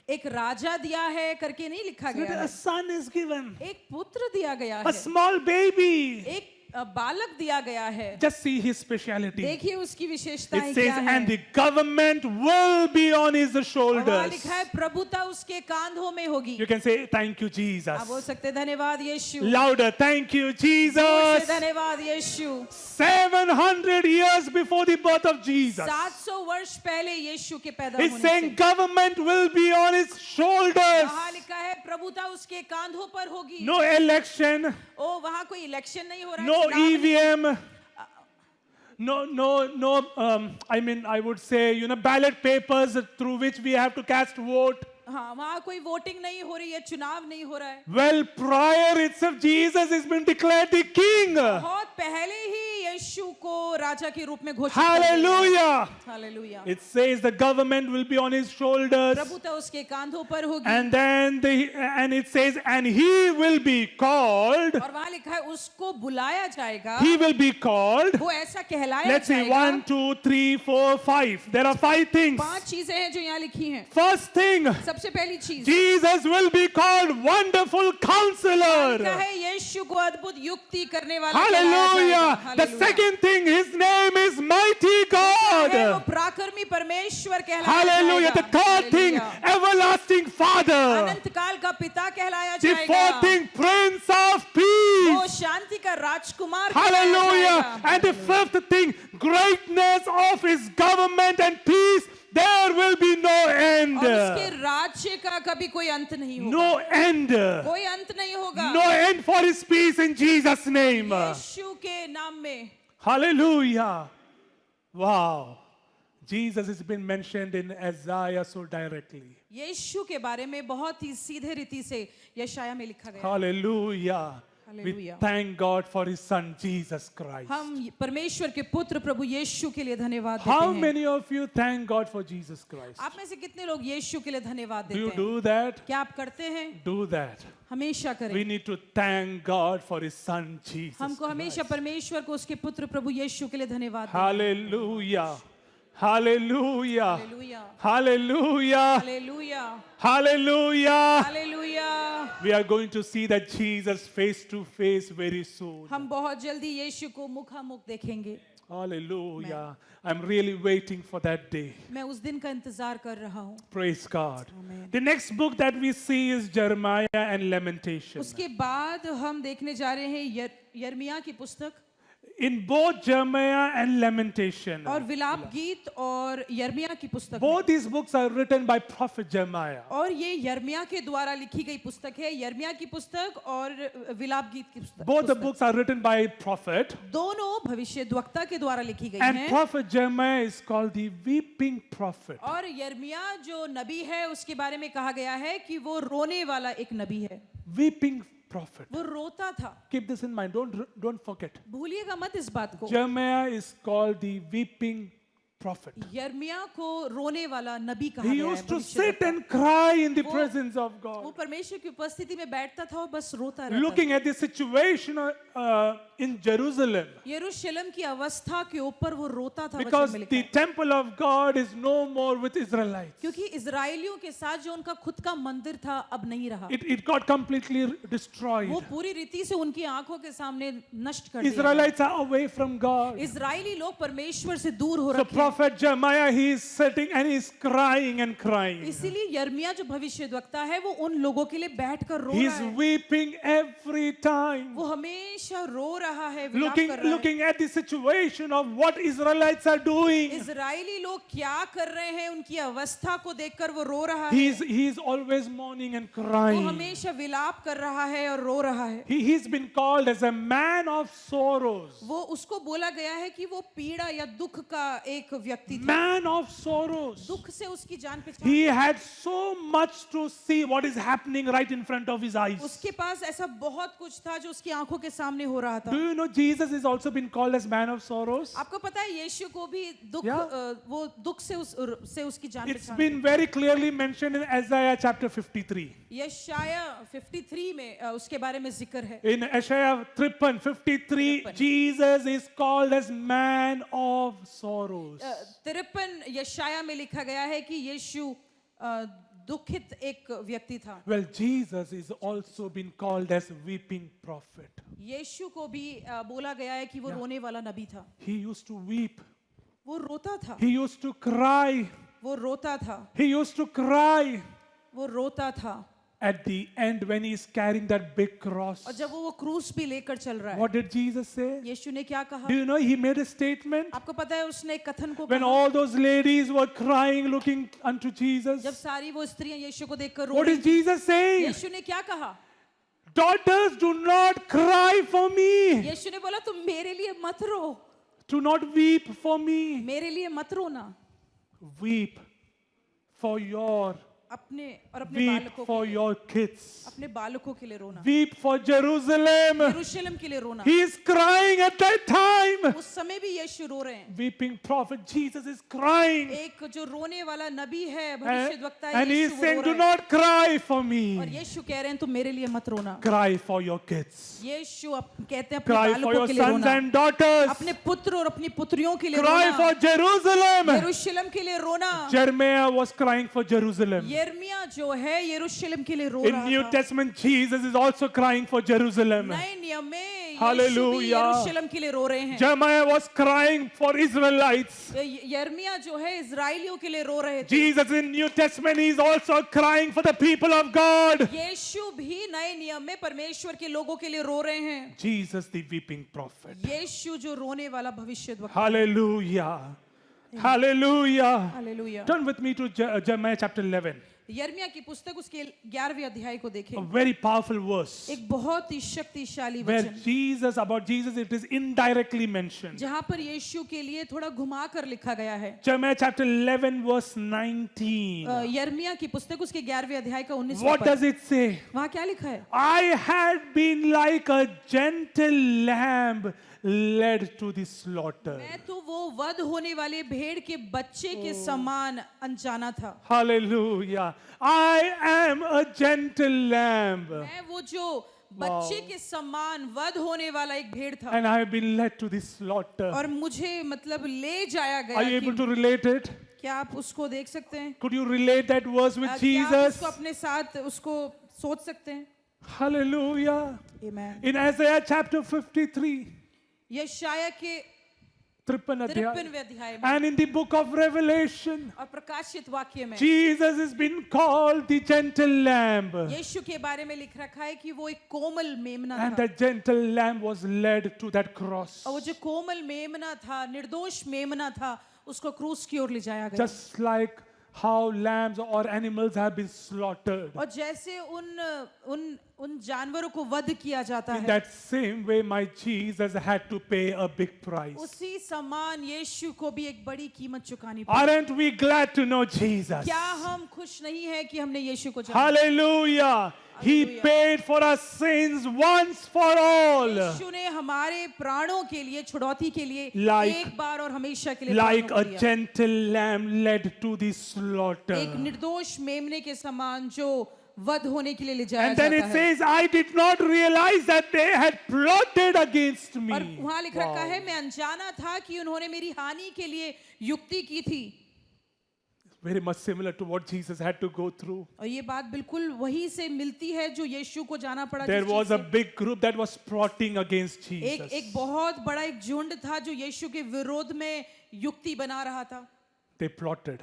एक राजा दिया है करके नहीं लिखा It's गया written है। a son is given. एक पुत्र दिया गया A है, small baby. एक बालक दिया गया है। Just see his speciality. देखिए उसकी विशेषताएं It says, क्या and है। the government will be on his और वहाँ shoulders. लिखा है प्रभुता उसके कांधों में होगी। You can say, thank you, आप बोल Jesus. सकते हैं धन्यवाद यीशु। Louder, thank you, जोर से Jesus. धन्यवाद यीशु। 700 years before the birth of Jesus. 700 वर्ष पहले यीशु के पैदा It's होने saying से government will be on his shoulders. वहाँ लिखा है प्रभुता उसके कांधों पर होगी। No election, ओ वहाँ कोई इलेक्शन नहीं हो रहा है, no चुनाव नहीं। EVM, no, I mean, I would say, ballot papers through which we have to cast vote. हाँ वहाँ कोई वोटिंग नहीं हो रही है, चुनाव नहीं हो रहा है। Well, prior itself, Jesus has been declared the king. बहुत पहले ही यीशु को राजा के रूप में घोषित कर दिया। Hallelujah. Hallelujah. It says the government will be on his shoulders. प्रभुता उसके कांधों पर होगी। And then it says, and he will be called. और वहाँ लिखा है उसको बुलाया जाएगा। He will be called. वो ऐसा कहलाया Let's see, जाएगा। 1, 2, 3, 4, 5. There are 5 things. 5 चीजें हैं जो यहाँ लिखी हैं। First thing, सबसे पहली चीज Jesus will be called Wonderful लिखा Counselor. है यीशु को अद्भुत युक्ति करने वाला Hallelujah. कहलाया The जाएगा। second thing, his name is Mighty है वो God. पराक्रमी परमेश्वर कहलाया Hallelujah. जाएगा। The third thing, hallelujah. Everlasting Father. अनंत काल का पिता कहलाया The जाएगा। fourth thing, Prince of वो Peace. शांति का राजकुमार कहलाया Hallelujah. जाएगा। And the fifth thing, greatness of his government and peace. There will be no end. और उसके राज्य का कभी कोई अंत नहीं होगा। No end. कोई अंत नहीं होगा। No end for his peace in Jesus' name. यीशु के नाम में। Hallelujah. Wow. Jesus has been mentioned in Isaiah so directly. यीशु के बारे में बहुत ही सीधे रीति से यशाया में लिखा गया। Hallelujah. We Hallelujah. thank God for his son Jesus Christ. हम परमेश्वर के पुत्र प्रभु यीशु के लिए धन्यवाद देते How हैं। many of you thank God for Jesus Christ? आप में से कितने लोग यीशु के लिए धन्यवाद Do देते you हैं? do that? क्या आप करते हैं? Do that. हमेशा We करें। need to thank God for his son Jesus हमको हमेशा Christ. परमेश्वर को उसके पुत्र प्रभु यीशु के लिए धन्यवाद देना। Hallelujah. Hallelujah. Hallelujah Hallelujah. Hallelujah Hallelujah. Hallelujah. We are going to see that Jesus face to face very soon. हम बहुत जल्दी यीशु को मुखामुख देखेंगे। Hallelujah. I'm really waiting for that day. मैं उस दिन का इंतजार कर रहा हूँ। Praise God. Amen. The next book that we see is Jeremiah and Lamentation. उसके बाद हम देखने जा रहे हैं यर्मिया की पुस्तक In both Jeremiah and Lamentation, और विलाप गीत और यर्मिया की पुस्तक में। both these books are written by prophet Jeremiah. और ये यर्मिया के द्वारा लिखी गई पुस्तक है। यर्मिया की पुस्तक और विलाप गीत की पुस्तक। Both the books are written by prophet. दोनों भविष्यद्वक्ता के द्वारा लिखी गई And हैं। prophet Jeremiah is called the weeping prophet. और यर्मिया जो नबी है उसके बारे में कहा गया है कि वो रोने वाला एक नबी है। Weeping prophet. वो रोता था। Keep this in mind. Don't forget. भूलिएगा मत इस बात को। Jeremiah is called the weeping prophet. यर्मिया को रोने वाला नबी कहा He गया है। used to भविष्यद्वक्ता। sit and cry in the वो- presence of वो God, परमेश्वर की उपस्थिति में बैठता था और बस रोता रहता था। looking at the situation in Jerusalem. यरूशलेम की अवस्था के ऊपर वो रोता था, वचन Because में लिखा the है। temple of God is no more with Israelites. क्योंकि इजरायलियों के साथ जो उनका खुद का मंदिर था अब नहीं रहा, It got completely destroyed. वो पूरी रीति से उनकी आंखों के सामने नष्ट कर दिया गया। Israelites are away from God. Israeli लोग परमेश्वर से दूर हो So रखे हैं। prophet Jeremiah, he is sitting and he is crying and crying. इसीलिए यर्मिया जो भविष्यद्वक्ता है वो उन लोगों के लिए बैठकर रो He रहा is है। weeping every time. वो हमेशा रो रहा है, विलाप कर रहा है। Looking at the situation of what Israelites are doing. Israeli लोग क्या कर रहे हैं, उनकी अवस्था को देखकर वो रो रहा He है। is always mourning and वो crying. हमेशा विलाप कर रहा है और रो रहा है। He's been called as a man of sorrows. वो उसको बोला गया है कि वो पीड़ा या दुख का एक व्यक्ति था। Man of sorrows. दुख से उसकी जान He पहचान। had so much to see what is happening right in front of his eyes. उसके पास ऐसा बहुत कुछ था जो उसकी आंखों के सामने हो रहा था। Do you know Jesus is also been called as man of sorrows? आपको पता है यीशु को भी दुख, Yeah. वो दुख से उसकी जान It's पहचान। been very clearly mentioned in Isaiah chapter 53. यशाया 53 में उसके बारे में जिक्र है। In Isaiah 53, 53. Jesus is called as man of sorrows. 53 यशाया में लिखा गया है कि यीशु दुखित एक व्यक्ति था। Well, Jesus is also been called as weeping prophet. यीशु को भी बोला गया है कि वो रोने वाला नबी था। He used to weep. वो रोता था, He used to cry. वो रोता था, He used to cry वो रोता था। at the end when he is carrying that big cross. और जब वो क्रूस भी लेकर चल रहा है, What did Jesus say? यीशु ने क्या कहा? Do you know he made a statement? आपको पता है उसने एक कथन को When कहा, all those ladies were crying looking unto Jesus. जब सारी वो स्त्रियां यीशु को देखकर रो What रही is थी, Jesus saying? यीशु ने क्या कहा? Daughters, do not cry for me. यीशु ने बोला तुम मेरे लिए मत रो, Do not weep for me. मेरे लिए मत रोना, Weep for your अपने और अपने weep बालकों for के लिए, your kids. अपने बालकों के लिए रोना, Weep for Jerusalem. यरूशलेम के लिए रोना। He is crying at that time. उस समय भी यीशु रो रहे हैं। Weeping prophet Jesus is crying. एक जो रोने वाला नबी है, And, भविष्यद्वक्ता है, and he यीशु is वो saying, रो do रहा है। not cry for और me. यीशु कह रहे हैं तुम मेरे लिए मत रोना। Cry for your kids. यीशु कहते हैं अपने Cry for बालकों your के लिए sons रोना, and daughters. अपने पुत्र और अपनी पुत्रियों के लिए Cry रोना, for Jerusalem. यरूशलेम के लिए रोना। Jeremiah was crying for Jerusalem. यिर्मयाह जो है यरूशलेम के लिए रो In रहा New था। Testament, Jesus is also crying for Jerusalem. नए नियम में यीशु भी Hallelujah. यरूशलेम के लिए रो रहे हैं। Jeremiah was crying for Israelites. यिर्मयाह जो है इजराइलियों के लिए रो रहे थे। Jesus in New Testament, he is also crying for the people of God. यीशु भी नए नियम में परमेश्वर के लोगों के लिए रो रहे हैं। Jesus, the weeping prophet. यीशु जो रोने वाला भविष्यद्वक्ता। Hallelujah. Hallelujah. Hallelujah. Turn with me to Jeremiah chapter 11. यिर्मयाह की पुस्तक उसके 11वें अध्याय को A देखें। very powerful verse. एक बहुत ही शक्तिशाली Where वचन about Jesus, it is indirectly mentioned. जहां पर यीशु के लिए थोड़ा घुमा कर लिखा गया है। Jeremiah chapter 11 verse 19. यिर्मयाह की पुस्तक उसके 11वें अध्याय का 19वां What पद। does it say? वहां क्या लिखा है? I had been like a gentle lamb led to the slaughter. मैं तो वो वध होने वाले भेड़ के बच्चे के समान अनजाना था। Hallelujah. I am a gentle lamb मैं वो जो बच्चे के समान वध होने वाला एक भेड़ था and I have been led to the slaughter. और मुझे मतलब ले जाया Are you गया able कि to relate it? क्या आप उसको देख सकते हैं? Could you relate that verse with क्या आप Jesus? उसको अपने साथ उसको सोच सकते हैं? Hallelujah. Amen. In Isaiah chapter 53, यशाया के 53 अध्याय, 53वें अध्याय में and in the book of Revelation, और प्रकाशित वाक्य में Jesus has been called the gentle lamb. यीशु के बारे में लिख रखा है कि वो एक कोमल मेमना And था the gentle lamb was led to that cross. और वो जो कोमल मेमना था, निर्दोष मेमना था, उसको क्रूस की ओर ले जाया गया। Just like how lambs or animals have been slaughtered. और जैसे उन जानवरों को वध किया जाता In है, that same way, my Jesus had to pay a big price. उसी समान यीशु को भी एक बड़ी कीमत चुकानी पड़ी। Aren't we glad to know Jesus? क्या हम खुश नहीं है कि हमने यीशु को जाना? Hallelujah. He Hallelujah. paid for our sins once for all. यीशु ने हमारे प्राणों के लिए, छुड़ौती के लिए Like- एक बार और हमेशा के लिए Like प्राणों a को दिया। gentle lamb led to the slaughter. एक निर्दोष मेमने के समान जो वध होने के लिए ले जाया And then जाता it है। says, I did not realize that they had plotted against me. और वहां लिख रखा Wow. है, मैं अनजाना था कि उन्होंने मेरी हानि के लिए युक्ति की थी। Very much similar to what Jesus had to go through. और ये बात बिल्कुल वही से मिलती है जो यीशु को जाना पड़ा। There जिस was cheese a big group that was plotting against से- Jesus. एक बहुत बड़ा एक झुंड था जो यीशु के विरोध में युक्ति बना रहा था। They plotted.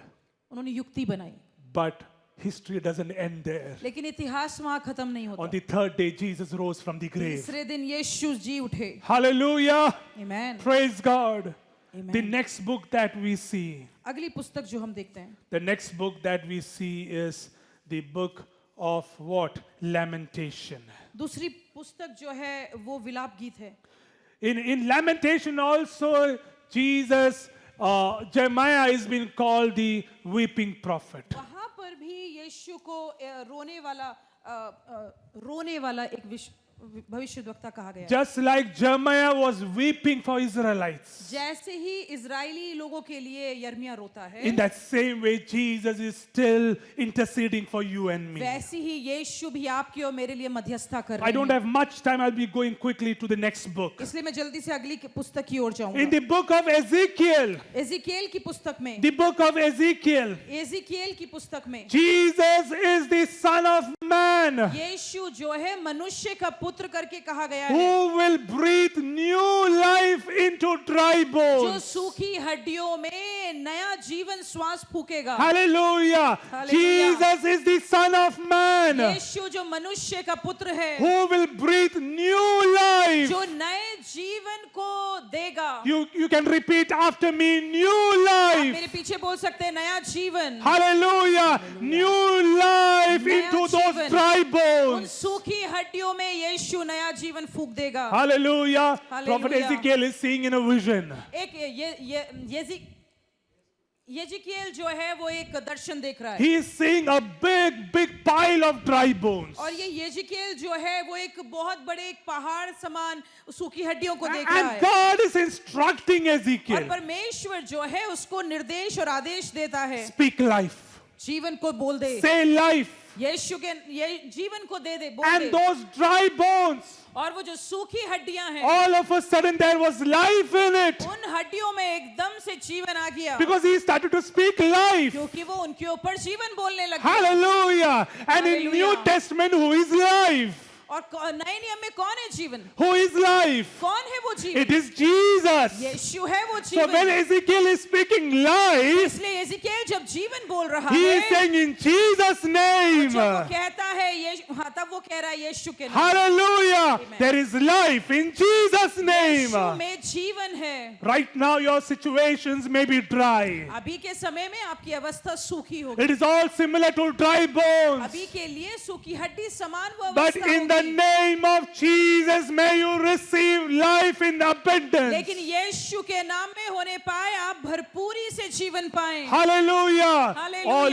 उन्होंने युक्ति बनाई, But history doesn't end there. लेकिन इतिहास वहां खत्म नहीं On होता। the third day, Jesus rose from the grave. तीसरे दिन यीशु जी उठे। Hallelujah. Amen. Praise God. Amen. The next book that we see, अगली पुस्तक जो हम देखते हैं, the next book that we see is the book of what? Lamentation. दूसरी पुस्तक जो है वो विलाप गीत है। In Lamentation also, Jesus, Jeremiah is being called the weeping prophet. वहां पर भी यीशु को रोने वाला एक भविष्यद्वक्ता कहा गया है। Just like Jeremiah was weeping for Israelites. जैसे ही इजरायली लोगों के लिए यर्मिया रोता है, In that same way, Jesus is still interceding for you and me. वैसे ही यीशु भी आपकी और मेरे लिए मध्यस्थता कर I रहे don't हैं। have much time. I'll be going quickly to the next book. इसलिए मैं जल्दी से अगली पुस्तक की ओर In जाऊंगा। the book of Ezekiel, एजिकिएल की पुस्तक में, the book of Ezekiel, एजिकिएल की पुस्तक में Jesus is the Son of Man यीशु जो है मनुष्य का पुत्र करके कहा गया है, who will breathe new life into dry जो bones. सूखी हड्डियों में नया जीवन श्वास फूकेगा। Hallelujah. Hallelujah. Jesus is the Son of Man यीशु जो मनुष्य का पुत्र है, who will breathe new life. जो नए जीवन को देगा। You can repeat after me, new आप life. मेरे पीछे बोल सकते हैं, नया जीवन। Hallelujah. New life नया into those जीवन। dry उन bones. सूखी हड्डियों में यीशु नया जीवन फूक देगा। Hallelujah. Hallelujah. Prophet Ezekiel is seeing in a vision. एक यजिकिएल जो है वो एक दर्शन देख रहा है, He is seeing a big pile of dry bones. और ये यजिकिएल जो है वो एक बहुत बड़े एक पहाड़ समान सूखी हड्डियों को देख रहा And है। God is instructing और Ezekiel, परमेश्वर जो है उसको निर्देश और आदेश देता है, speak life, जीवन को बोल दे, say life. यीशु के जीवन को दे दे, बोल And they. those dry bones, और वो जो सूखी हड्डियां हैं, all of a sudden there was life in it. उन हड्डियों में एकदम से जीवन आ गया, Because he started to speak life. क्योंकि वो उनके ऊपर जीवन बोलने लग गया। Hallelujah. And in New Hallelujah. Testament, who is life? और नए नियम में कौन है जीवन? Who is life? कौन है वो जीवन? It is Jesus. यीशु है वो So when जीवन। Ezekiel is speaking life, इसलिए यजिकिएल जब जीवन बोल रहा he है, is saying in Jesus' name. जब वो कहता है हाँ, तब वो कह रहा है यीशु के नाम। Hallelujah. Amen. There is life in Jesus' name. यीशु में जीवन है। Right now, your situations may be dry. अभी के समय में आपकी अवस्था सूखी होगी, It is all similar to dry bones. अभी के लिए सूखी हड्डी समान वो But अवस्था in the होगी। name of Jesus, may you receive life in abundance. लेकिन यीशु के नाम में होने पाए आप भरपूरी से जीवन पाएं। Hallelujah. Hallelujah. All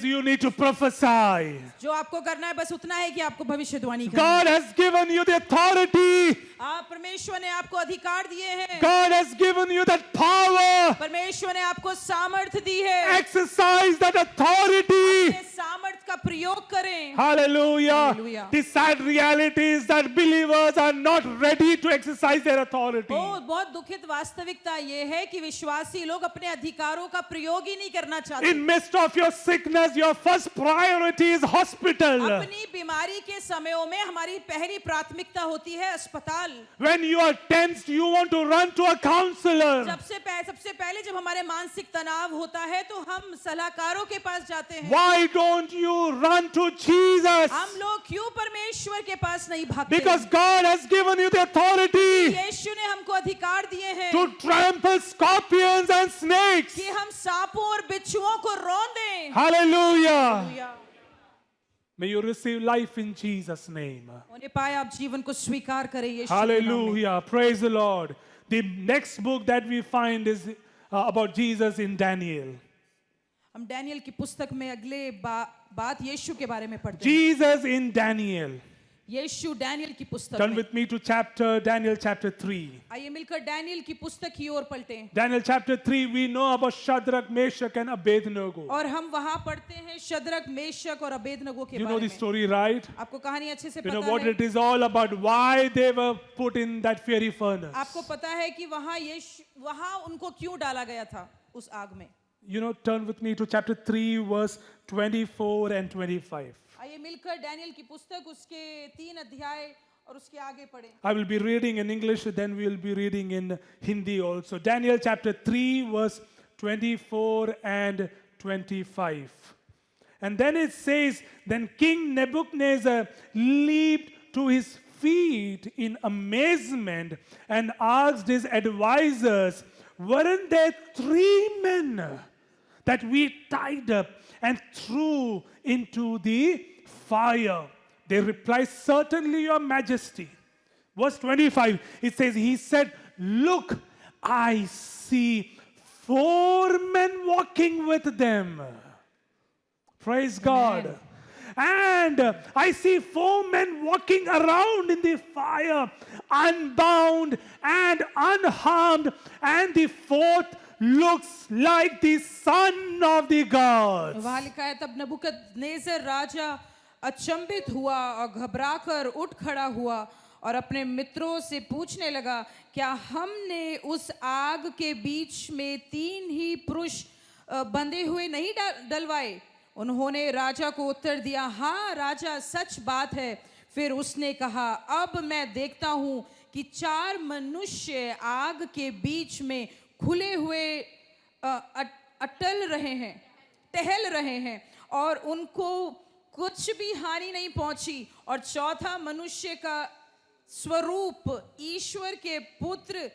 you need to prophesy. जो आपको करना है बस उतना है कि आपको भविष्यवाणी करनी God है। has given you the authority. आप परमेश्वर ने आपको अधिकार दिए हैं, God has given you that power. परमेश्वर ने आपको सामर्थ्य दी है, Exercise that authority. अपने सामर्थ्य का प्रयोग करें। Hallelujah. Hallelujah. The sad reality is that believers are not ready to exercise their authority. बहुत दुखित वास्तविकता ये है कि विश्वासी लोग अपने अधिकारों का प्रयोग ही नहीं करना चाहते। In midst of your sickness, your first priority is hospital. अपनी बीमारी के समयों में हमारी पहली प्राथमिकता होती है अस्पताल। When you are tensed, you want to run to a counselor. सबसे पहले जब हमारे मानसिक तनाव होता है तो हम सलाहकारों के पास जाते हैं। Why don't you run to Jesus? हम लोग क्यों परमेश्वर के पास नहीं भागते? Because God has given you the authority यीशु ने हमको अधिकार दिए हैं to trample scorpions and snakes. कि हम सांपों और बिच्छुओं को रौंदें। Hallelujah. May you receive life in Jesus' name. होने पाए आप जीवन को स्वीकार करें यीशु के नाम में। Hallelujah. Praise the Lord. The next book that we find is about Jesus in Daniel. हम डैनियल की पुस्तक में अगले बात यीशु के बारे में पढ़ते हैं। Jesus in Daniel. यीशु डैनियल की पुस्तक Turn में। with me to Daniel chapter 3. आइए मिलकर डैनियल की पुस्तक की ओर पलटें। Daniel chapter 3, we know about Shadrach, Meshach and Abednego. और हम वहां पढ़ते हैं शद्रक, मेशक और अबेदनगो के You know बारे the में। story, right? आपको कहानी अच्छे से You know पता what है। it is all about, why they were put in that fiery furnace. आपको पता है कि वहां उनको क्यों डाला गया था उस आग में। You know, turn with me to chapter 3, verse 24 and 25. आइए मिलकर डैनियल की पुस्तक उसके 3 अध्याय और उसके आगे पढ़ें। I will be reading in English, then we will be reading in Hindi also. Daniel chapter 3, verse 24 and 25. And then it says, then King Nebuchadnezzar leaped to his feet in amazement and asked his advisors, weren't there 3 men that we tied up and threw into the fire? They replied, certainly, your majesty. Verse 25, it says, he said, look, I see 4 men walking with them. Praise God. And I see 4 men walking around in the fire, unbound and unharmed. And the 4th looks like the son of the gods. वहां लिखा है, तब नबूकदनेस्सर राजा अचंभित हुआ और घबराकर उठ खड़ा हुआ और अपने मित्रों से पूछने लगा, क्या हमने उस आग के बीच में 3 ही पुरुष बंधे हुए नहीं डलवाए? उन्होंने राजा को उत्तर दिया, हाँ राजा, सच बात है। फिर उसने कहा, अब मैं देखता हूँ कि 4 मनुष्य आग के बीच में खुले हुए अटल रहे हैं, टहल रहे हैं और उनको कुछ भी हानि नहीं पहुंची। और चौथा मनुष्य का स्वरूप ईश्वर के पुत्र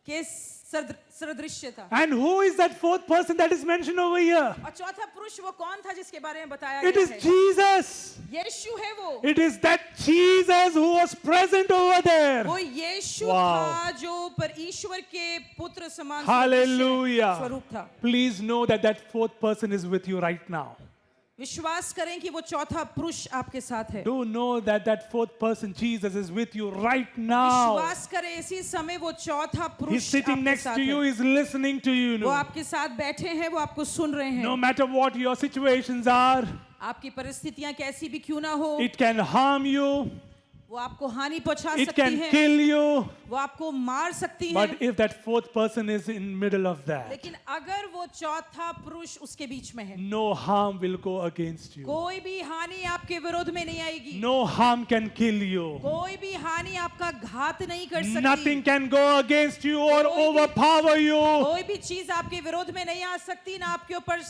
के सदृश्य था। And who is that 4th person that is mentioned over here? और चौथा पुरुष वो कौन था जिसके बारे में बताया It गया is है? Jesus. यीशु है वो। It is that Jesus who was present over there. वो यीशु Wow. था जो पर ईश्वर के पुत्र समान Hallelujah. स्वरूप था। Please know that that 4th person is with you right now. विश्वास करें कि वो चौथा पुरुष आपके साथ है। Do know that that 4th person, Jesus, is with you right now. विश्वास करें इसी समय वो चौथा He's पुरुष sitting आपके next साथ to you, है। he's listening to you. वो आपके साथ बैठे हैं, वो आपको सुन रहे हैं। No matter what your situations are, आपकी परिस्थितियां कैसी भी क्यों ना हो, it can harm you, वो आपको हानि पहुंचा it सकती can है, kill you. वो आपको मार सकती है। But if that 4th person is in middle of that, लेकिन अगर वो चौथा पुरुष उसके बीच में है, no harm will go against you. कोई भी हानि आपके विरोध में नहीं आएगी। No harm can kill you. कोई भी हानि आपका घात नहीं कर सकती। Nothing can go against you or overpower you. कोई भी चीज आपके विरोध में नहीं आ सकती, ना आपके ऊपर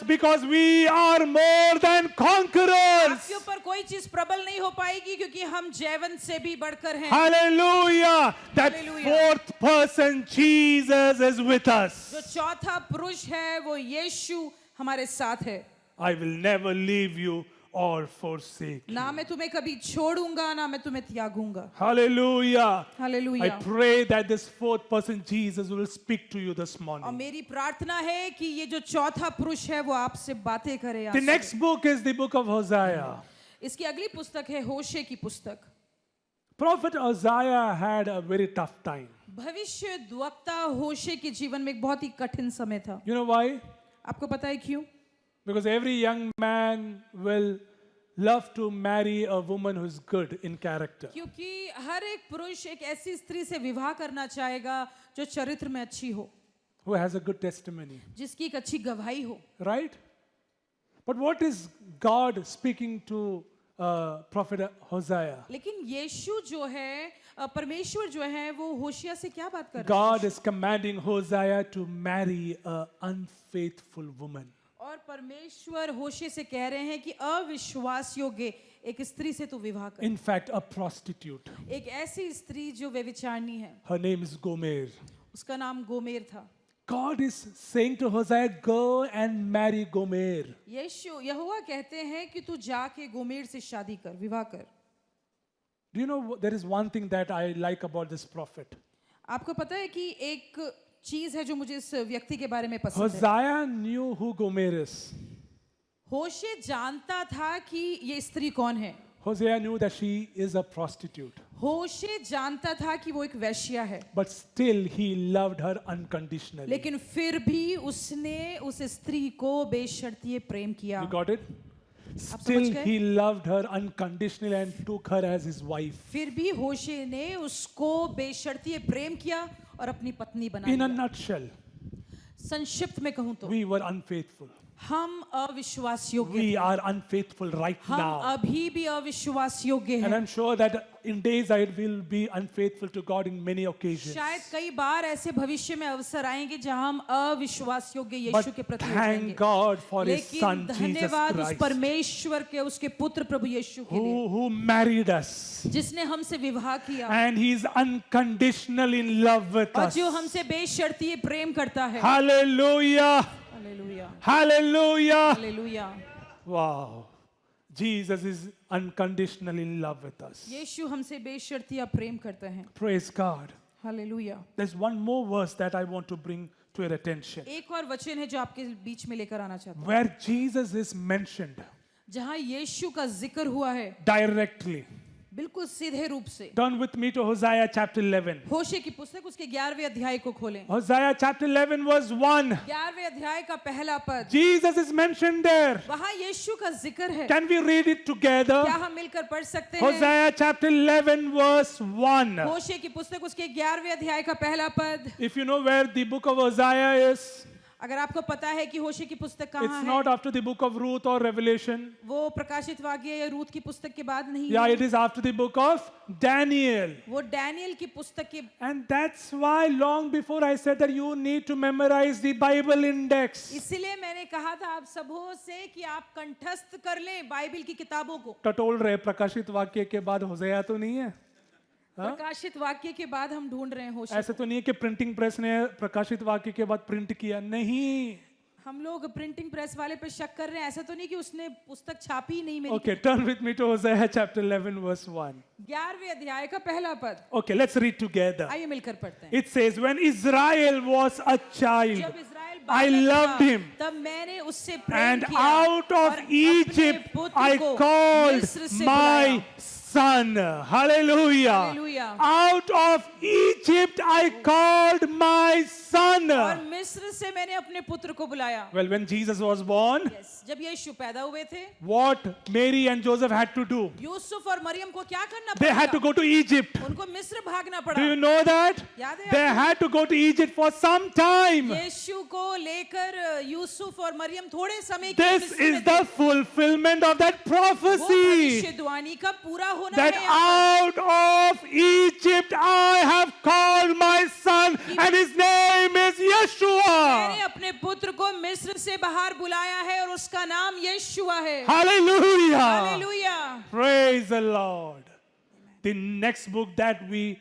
Because we are more than conquerors. आपके ऊपर कोई चीज प्रबल नहीं हो पाएगी, क्योंकि हम जयवंत से भी बढ़कर हैं। Hallelujah. That Hallelujah. 4th person, Jesus, is with us. जो चौथा पुरुष है वो यीशु हमारे साथ है। I will never leave you or forsake you. ना मैं तुम्हें कभी छोड़ूंगा, ना मैं तुम्हें त्यागूंगा। Hallelujah. I hallelujah. pray that this 4th person, Jesus, will speak to you this और morning. मेरी प्रार्थना है कि ये जो चौथा पुरुष है वो आपसे बातें करे। आज The सुबह। next book is the book of Hosea. इसकी अगली पुस्तक है होशे की पुस्तक। Prophet Hosea had a very tough time. भविष्य द्वक्ता होशे के जीवन में एक बहुत ही कठिन समय था। You know why? आपको पता है क्यों? Because every young man will love to marry a woman who's good in character. क्योंकि हर एक पुरुष एक ऐसी स्त्री से विवाह करना चाहेगा जो चरित्र में अच्छी हो, Who has a good testimony, जिसकी एक अच्छी गवाही हो। right? But what is God speaking to Prophet Hosea? लेकिन यीशु जो है, परमेश्वर जो है, वो होशिया से क्या बात कर रहे हैं? God is commanding Hosea to marry an unfaithful woman. और परमेश्वर होशे से कह रहे हैं कि अविश्वास योग्य एक स्त्री से तू विवाह कर। In fact, a prostitute. एक ऐसी स्त्री जो व्यभिचारिणी है, Her name is Gomer. उसका नाम गोमेर था। God is saying to Hosea, go and marry Gomer. यहोवा कहते हैं कि तू जाके गोमेर से शादी कर, विवाह कर। Do you know there is one thing that I like about this prophet? आपको पता है कि एक चीज है जो मुझे इस व्यक्ति के बारे में पसंद है। Hosea knew who Gomer is. होशे जानता था कि ये स्त्री कौन है, Hosea knew that she is a prostitute, होशे जानता था कि वो एक वैश्या है, but still he loved her unconditionally. लेकिन फिर भी उसने उस स्त्री को बेशर्तिये प्रेम किया. You got it? समझ Still गए? he loved her unconditionally and took her as his wife. फिर भी होशे ने उसको बेशर्तिये प्रेम किया और अपनी पत्नी बना In a लिया. nutshell, संक्षिप्त में कहूं तो we were unfaithful. हम अविश्वास योग्य We थे. are unfaithful right हम now. अभी भी अविश्वास योग्य And हैं. I'm sure that in days I will be unfaithful to God in many occasions. शायद कई बार ऐसे भविष्य में अवसर आएंगे जहां हम अविश्वास योग्य But यीशु के प्रति हो thank जाएंगे. God for His लेकिन Son Jesus धन्यवाद उस Christ, परमेश्वर के उसके पुत्र प्रभु यीशु के लिए who married us, जिसने हमसे विवाह किया and He's unconditional in love with और us. जो हमसे बेशर्तिये प्रेम करता है. Hallelujah! Hallelujah, Hallelujah! Hallelujah. Wow! Jesus is unconditional in love with us. यीशु हमसे बेशर्तिया प्रेम करते हैं. Praise God. Hallelujah. There's one more verse that I want to bring to your attention, एक और वचन है जो आपके बीच में लेकर आना चाहता हूं, where Jesus is mentioned जहां यीशु का जिक्र हुआ है directly. बिल्कुल सीधे रूप से. Turn with me to Hosea chapter 11. होशे की पुस्तक उसके 11वें अध्याय को खोलें. Hosea chapter 11 verse 1. 11वें अध्याय का पहला पद, Jesus is mentioned there. वहां यीशु का जिक्र है. Can we read it together? क्या हम मिलकर पढ़ सकते हैं? Hosea chapter 11 verse 1. होशे की पुस्तक उसके 11वें अध्याय का पहला पद. If you know where the book of Hosea is, अगर आपको पता है कि होशे की पुस्तक it's कहाँ है, not after the book of Ruth or Revelation. वो प्रकाशित वाक्य या रूत की पुस्तक के बाद नहीं Yeah, है. it is after the book of Daniel. वो डैनियल की पुस्तक के. And that's why long before I said that you need to memorize the Bible index. इसीलिए मैंने कहा था आप सबों से कि आप कंठस्थ कर लें बाइबल की किताबों को. टटोल रहे प्रकाशित वाक्य के बाद होशेया तो नहीं है. प्रकाशित वाक्य के बाद हम ढूंढ रहे हैं होशे. ऐसे तो नहीं है कि प्रिंटिंग प्रेस ने प्रकाशित वाक्य के बाद प्रिंट किया. नहीं. हम लोग प्रिंटिंग प्रेस वाले पे शक कर रहे हैं. ऐसा तो नहीं कि उसने पुस्तक छापी ही नहीं. मेरी Okay, turn with me to Hosea chapter 11 verse 1. 11वें अध्याय का पहला पद. Okay, let's read together. आइए मिलकर पढ़ते हैं. It says, when Israel was a child, जब इज़राइल I बालक loved था, him. तब मैंने उससे प्रेम And किया out और of अपने Egypt पुत्र I को called मिस्र से my बुलाया. son. Hallelujah. Hallelujah. Out of Egypt I called my son. और मिस्र से मैंने अपने पुत्र को बुलाया. Well, when Jesus was born, Yes. जब यीशु पैदा हुए थे, what Mary and Joseph had to do? Yusuf और मरियम को क्या करना They had to पड़ा? go to Egypt. उनको मिस्र भागना Do you पड़ा. know that? याद है They had to go to Egypt for some time. यीशु को लेकर यूसुफ और मरियम थोड़े समय के लिए This मिस्र is में the थे. fulfillment of that वो prophecy. भविष्यवाणी का पूरा होना That है यहाँ पर. out of Egypt I have called my son, and his name is Yeshua. मैंने अपने पुत्र को मिस्र से बाहर बुलाया है और उसका नाम यीशुआ है. Hallelujah. Hallelujah. Praise the Lord. The next book that we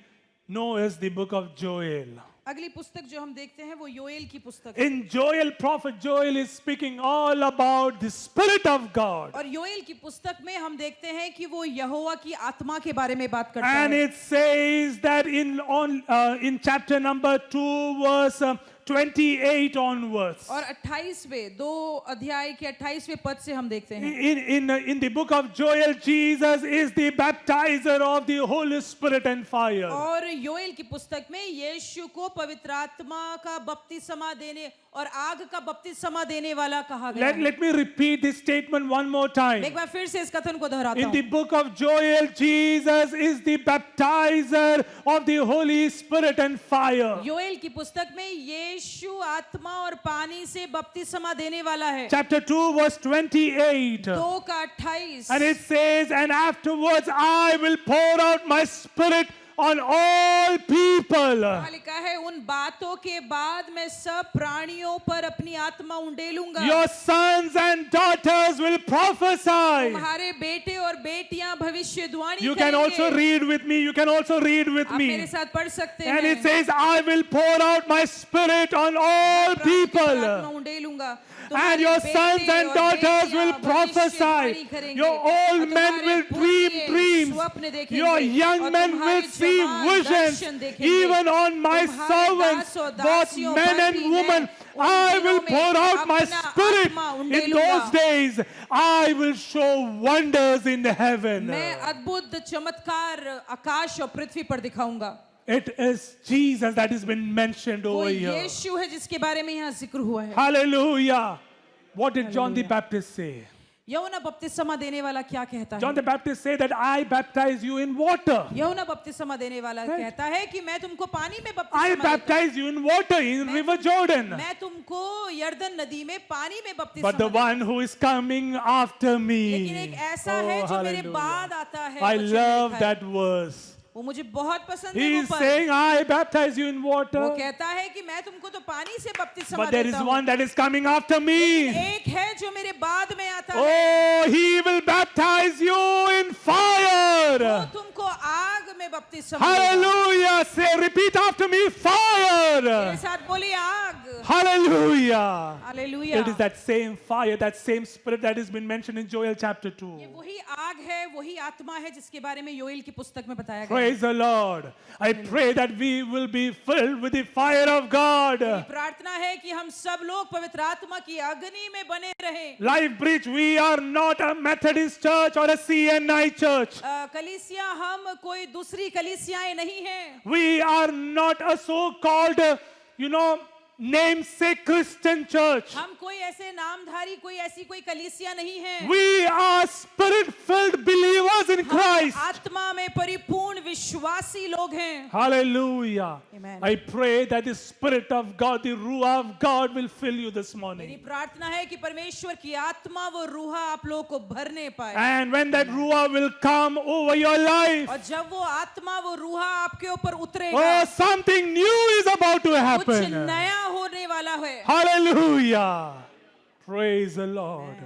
know is the book of Joel. अगली पुस्तक जो हम देखते हैं वो योएल की पुस्तक है. In Joel, prophet Joel is speaking all about the Spirit of God. और योएल की पुस्तक में हम देखते हैं कि वो यहोवा की आत्मा के बारे में बात करता And है. it says that in chapter number 2 verse 28 onwards. और 28वें 2 अध्याय के 28वें पद से हम देखते हैं. In the book of Joel, Jesus is the baptizer of the Holy Spirit and fire. और योएल की पुस्तक में यीशु को पवित्र आत्मा का बपतिस्मा देने और आग का बपतिस्मा देने वाला कहा गया है. Let me repeat this statement one more time. एक बार फिर से इस कथन को दोहराता In the हूँ. book of Joel, Jesus is the baptizer of the Holy Spirit and fire. Joel की पुस्तक में यीशु आत्मा और पानी से बपतिस्मा देने वाला है. Chapter 2 verse 28. 2 का 28. And it says, and afterwards I will pour out my spirit on all people. वहाँ लिखा है उन बातों के बाद मैं सब प्राणियों पर अपनी आत्मा उंडेलूंगा. Your sons and daughters will prophesy. तुम्हारे बेटे और बेटियां भविष्यवाणी You can also read with me. You can also read with आप मेरे me. साथ पढ़ सकते And it हैं. says, I will pour out my spirit on all आत्मा people. उंडेलूंगा. And your sons and daughters will prophesy. Your old men will dream dreams. Your young men will see visions. Even on my servants, both men and women, I will pour out my spirit. In those days, I will show wonders in in heaven. मैं अद्भुत चमत्कार आकाश और पृथ्वी पर दिखाऊंगा। It is Jesus that has been mentioned वो over here. यीशु है जिसके बारे में यहाँ जिक्र हुआ है। Hallelujah. What did John the Baptist say? यूहन्ना बपतिस्मा देने वाला क्या कहता John है? the Baptist said that I baptize you in water. यूहन्ना बपतिस्मा देने वाला कहता है कि मैं तुमको पानी में I बपतिस्मा देता baptize you in water in River हूं। Jordan. मैं तुमको यर्दन नदी में पानी में बपतिस्मा But the देता हूं। one who is coming after लेकिन me. एक ऐसा है जो मेरे hallelujah. बाद आता है। I वचन love लिखा है। that verse. वो मुझे बहुत पसंद है He वो is पद। saying, I baptize you in वो water. कहता है कि मैं तुमको तो पानी से बपतिस्मा But there is देता हूं। one that is coming after me. एक है जो मेरे बाद में आता है। Oh, he will baptize you in वो fire. तुमको आग में बपतिस्मा देगा। Hallelujah. Say, repeat after me, मेरे fire. साथ बोली आग। Hallelujah. Hallelujah. It is that same fire, that same spirit that has been mentioned in Joel chapter 2. ये वही आग है, वही आत्मा है जिसके बारे में योएल की पुस्तक में बताया गया है। Praise the Lord. I pray that we will be filled with the fire of God. मेरी प्रार्थना है कि हम सब लोग पवित्र आत्मा की अग्नि में बने रहें। Life Bridge, we are not a Methodist church or a CNI church. कलीसिया हम कोई दूसरी कलीसियाएं नहीं हैं। We are not a so-called, namesake Christian church. हम कोई ऐसे नामधारी कोई ऐसी कोई कलीसिया नहीं है। We are spirit-filled believers in हम Christ. आत्मा में परिपूर्ण विश्वासी लोग हैं। Hallelujah. Amen. I pray that the Spirit of God, the Ruah of God will fill you this मेरी morning. प्रार्थना है कि परमेश्वर की आत्मा वो रूहा आप लोग को भरने पाए। And when that Ruah will come over your life, और जब वो आत्मा वो रूहा आपके ऊपर oh, उतरेगा, something new is about to कुछ happen. नया होने वाला है। Hallelujah. Praise the Lord.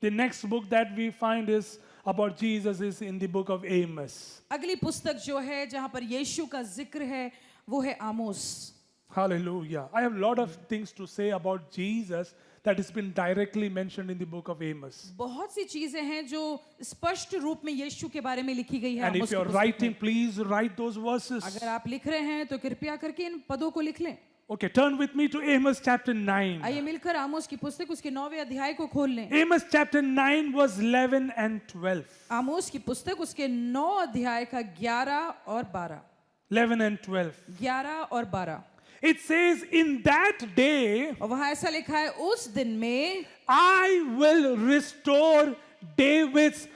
The next book that we find is about Jesus is in the book of Amos. अगली पुस्तक जो है जहां पर यीशु का जिक्र है वो है आमोस। Hallelujah. I have a lot of things to say about Jesus that has been directly mentioned in the book of Amos. बहुत सी चीजें हैं जो स्पष्ट रूप में यीशु के बारे में लिखी गई है And आमोस if की you're पुस्तक writing, में। please write those verses. अगर आप लिख रहे हैं तो कृपया करके इन पदों को लिख लें। Okay, turn with me to Amos chapter 9. आइए मिलकर आमोस की पुस्तक उसके 9वें अध्याय को खोल लें। Amos chapter 9 verse 11 and 12. आमोस की पुस्तक उसके 9 अध्याय का 11 और 12। 11 and 12. 11 और 12। It says, in that day, और वहां ऐसा लिखा है उस दिन में I will restore David's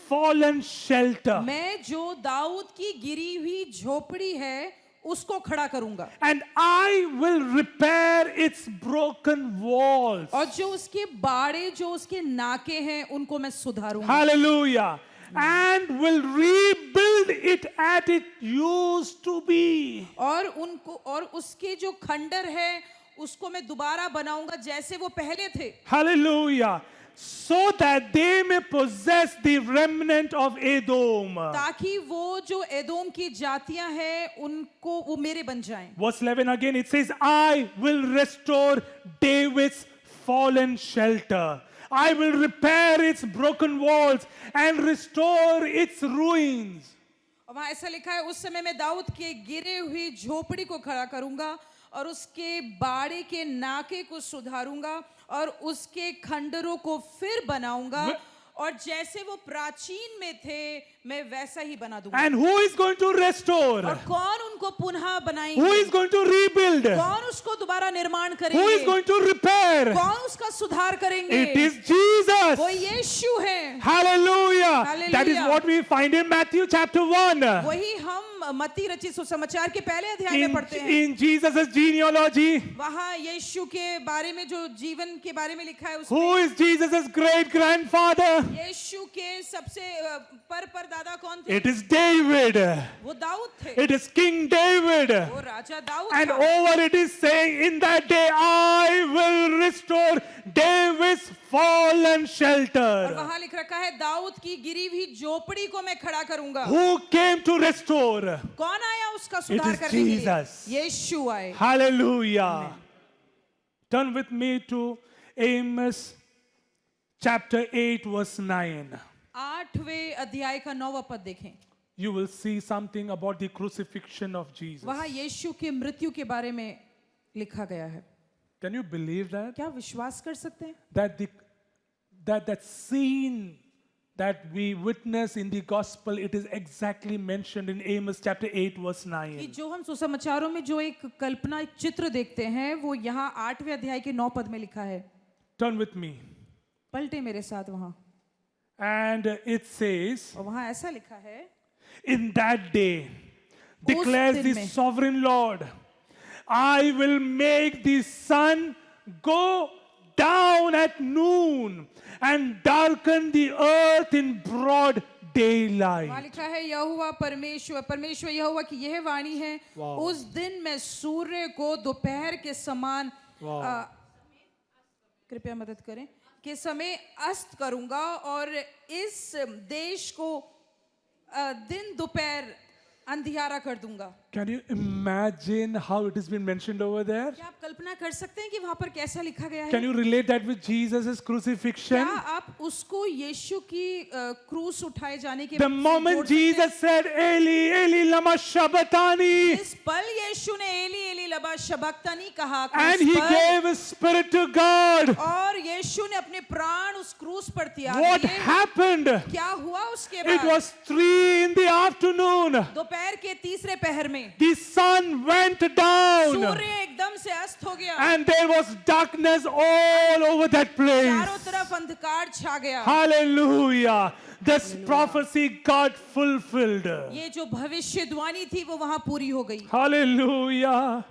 fallen shelter. मैं जो दाऊद की गिरी हुई झोपड़ी है उसको खड़ा करूंगा And I will repair its broken walls. और जो उसके बाड़े जो उसके नाके हैं उनको मैं सुधारूंगा। Hallelujah. And will rebuild it as it used to be. और उनको और उसके जो खंडर है उसको मैं दोबारा बनाऊंगा जैसे वो पहले थे। Hallelujah. So that they may possess the remnant of Edom. ताकि वो जो एदोम की जातियां हैं उनको वो मेरे बन जाएं। Verse 11 again, it says, I will restore David's fallen shelter. I will repair its broken walls and restore its ruins. और वहां ऐसा लिखा है उस समय मैं दाऊद के गिरे हुई झोपड़ी को खड़ा करूंगा और उसके बाड़े के नाके को सुधारूंगा और उसके खंडरों को फिर बनाऊंगा और जैसे वो प्राचीन में थे मैं वैसा ही बना दूंगा। And who is going to restore? और कौन उनको पुनः बनाएंगे? Who is going to rebuild? कौन उसको दोबारा निर्माण करेंगे? Who is going to repair? कौन उसका सुधार करेंगे? It is Jesus. वो यीशु है। Hallelujah. Hallelujah. That is what we find in Matthew chapter 1. वही हम मत्ती रचित सुसमाचार के पहले अध्याय में पढ़ते हैं। In Jesus' genealogy, वहाँ यीशु के बारे में जो जीवन के बारे में लिखा है उसमें who is Jesus' great grandfather? यीशु के सबसे पर दादा कौन थे? It is David. वो दाऊद थे। It is King David. वो राजा दाऊद And था। over it is saying, in that day I will restore David's fallen और shelter. वहाँ लिख रखा है दाऊद की गिरी हुई झोपड़ी को मैं खड़ा करूंगा। Who came to restore? कौन आया उसका It सुधार is करने के लिए? Jesus. यीशु आए। Hallelujah. Turn with me to Amos chapter 8 verse 9. 8वें अध्याय का 9वां पद देखें। You will see something about the crucifixion of Jesus. वहाँ यीशु के मृत्यु के बारे में लिखा गया है। Can you believe that? क्या विश्वास कर सकते हैं? That scene that we witness in the gospel, it is exactly mentioned in Amos chapter 8 verse कि 9. जो हम सुसमाचारों में जो एक कल्पना एक चित्र देखते हैं वो यहाँ 8वें अध्याय के 9 पद में लिखा है। Turn with me. पलटे मेरे साथ वहां, And it says, और वहां ऐसा लिखा है, in that day, declares दिन the में। sovereign Lord, I will make the sun go down at noon and darken the earth in broad daylight. वहां लिखा है यहोवा परमेश्वर यहोवा की यह वाणी है, Wow. उस दिन मैं सूर्य को दोपहर के समान Wow. कृपया मदद करें के समय अस्त करूंगा और इस देश को दिन दोपहर अंधियारा कर दूंगा। Can you imagine how it has been mentioned over there? क्या आप कल्पना कर सकते हैं कि वहां पर कैसा लिखा गया है? Can you relate that with Jesus' crucifixion? क्या आप उसको यीशु की क्रूस उठाए जाने के The वक्त से moment जोड़ सकते Jesus said, Eli, Eli, lama हैं? sabachthani, इस पल यीशु ने एली एली लबा शबक्तनी कहा and क्रूस he पर, gave his spirit to God. और यीशु ने अपने प्राण उस क्रूस पर त्याग What दिए। happened? क्या हुआ उसके It बाद? was 3 in the afternoon. दोपहर के तीसरे पहर में The sun went down, सूर्य एकदम से अस्त हो गया, and there was darkness all over that place. चारों तरफ अंधकार छा गया। Hallelujah. This prophecy got fulfilled. ये जो भविष्यवाणी थी वो वहां पूरी हो गई। Hallelujah.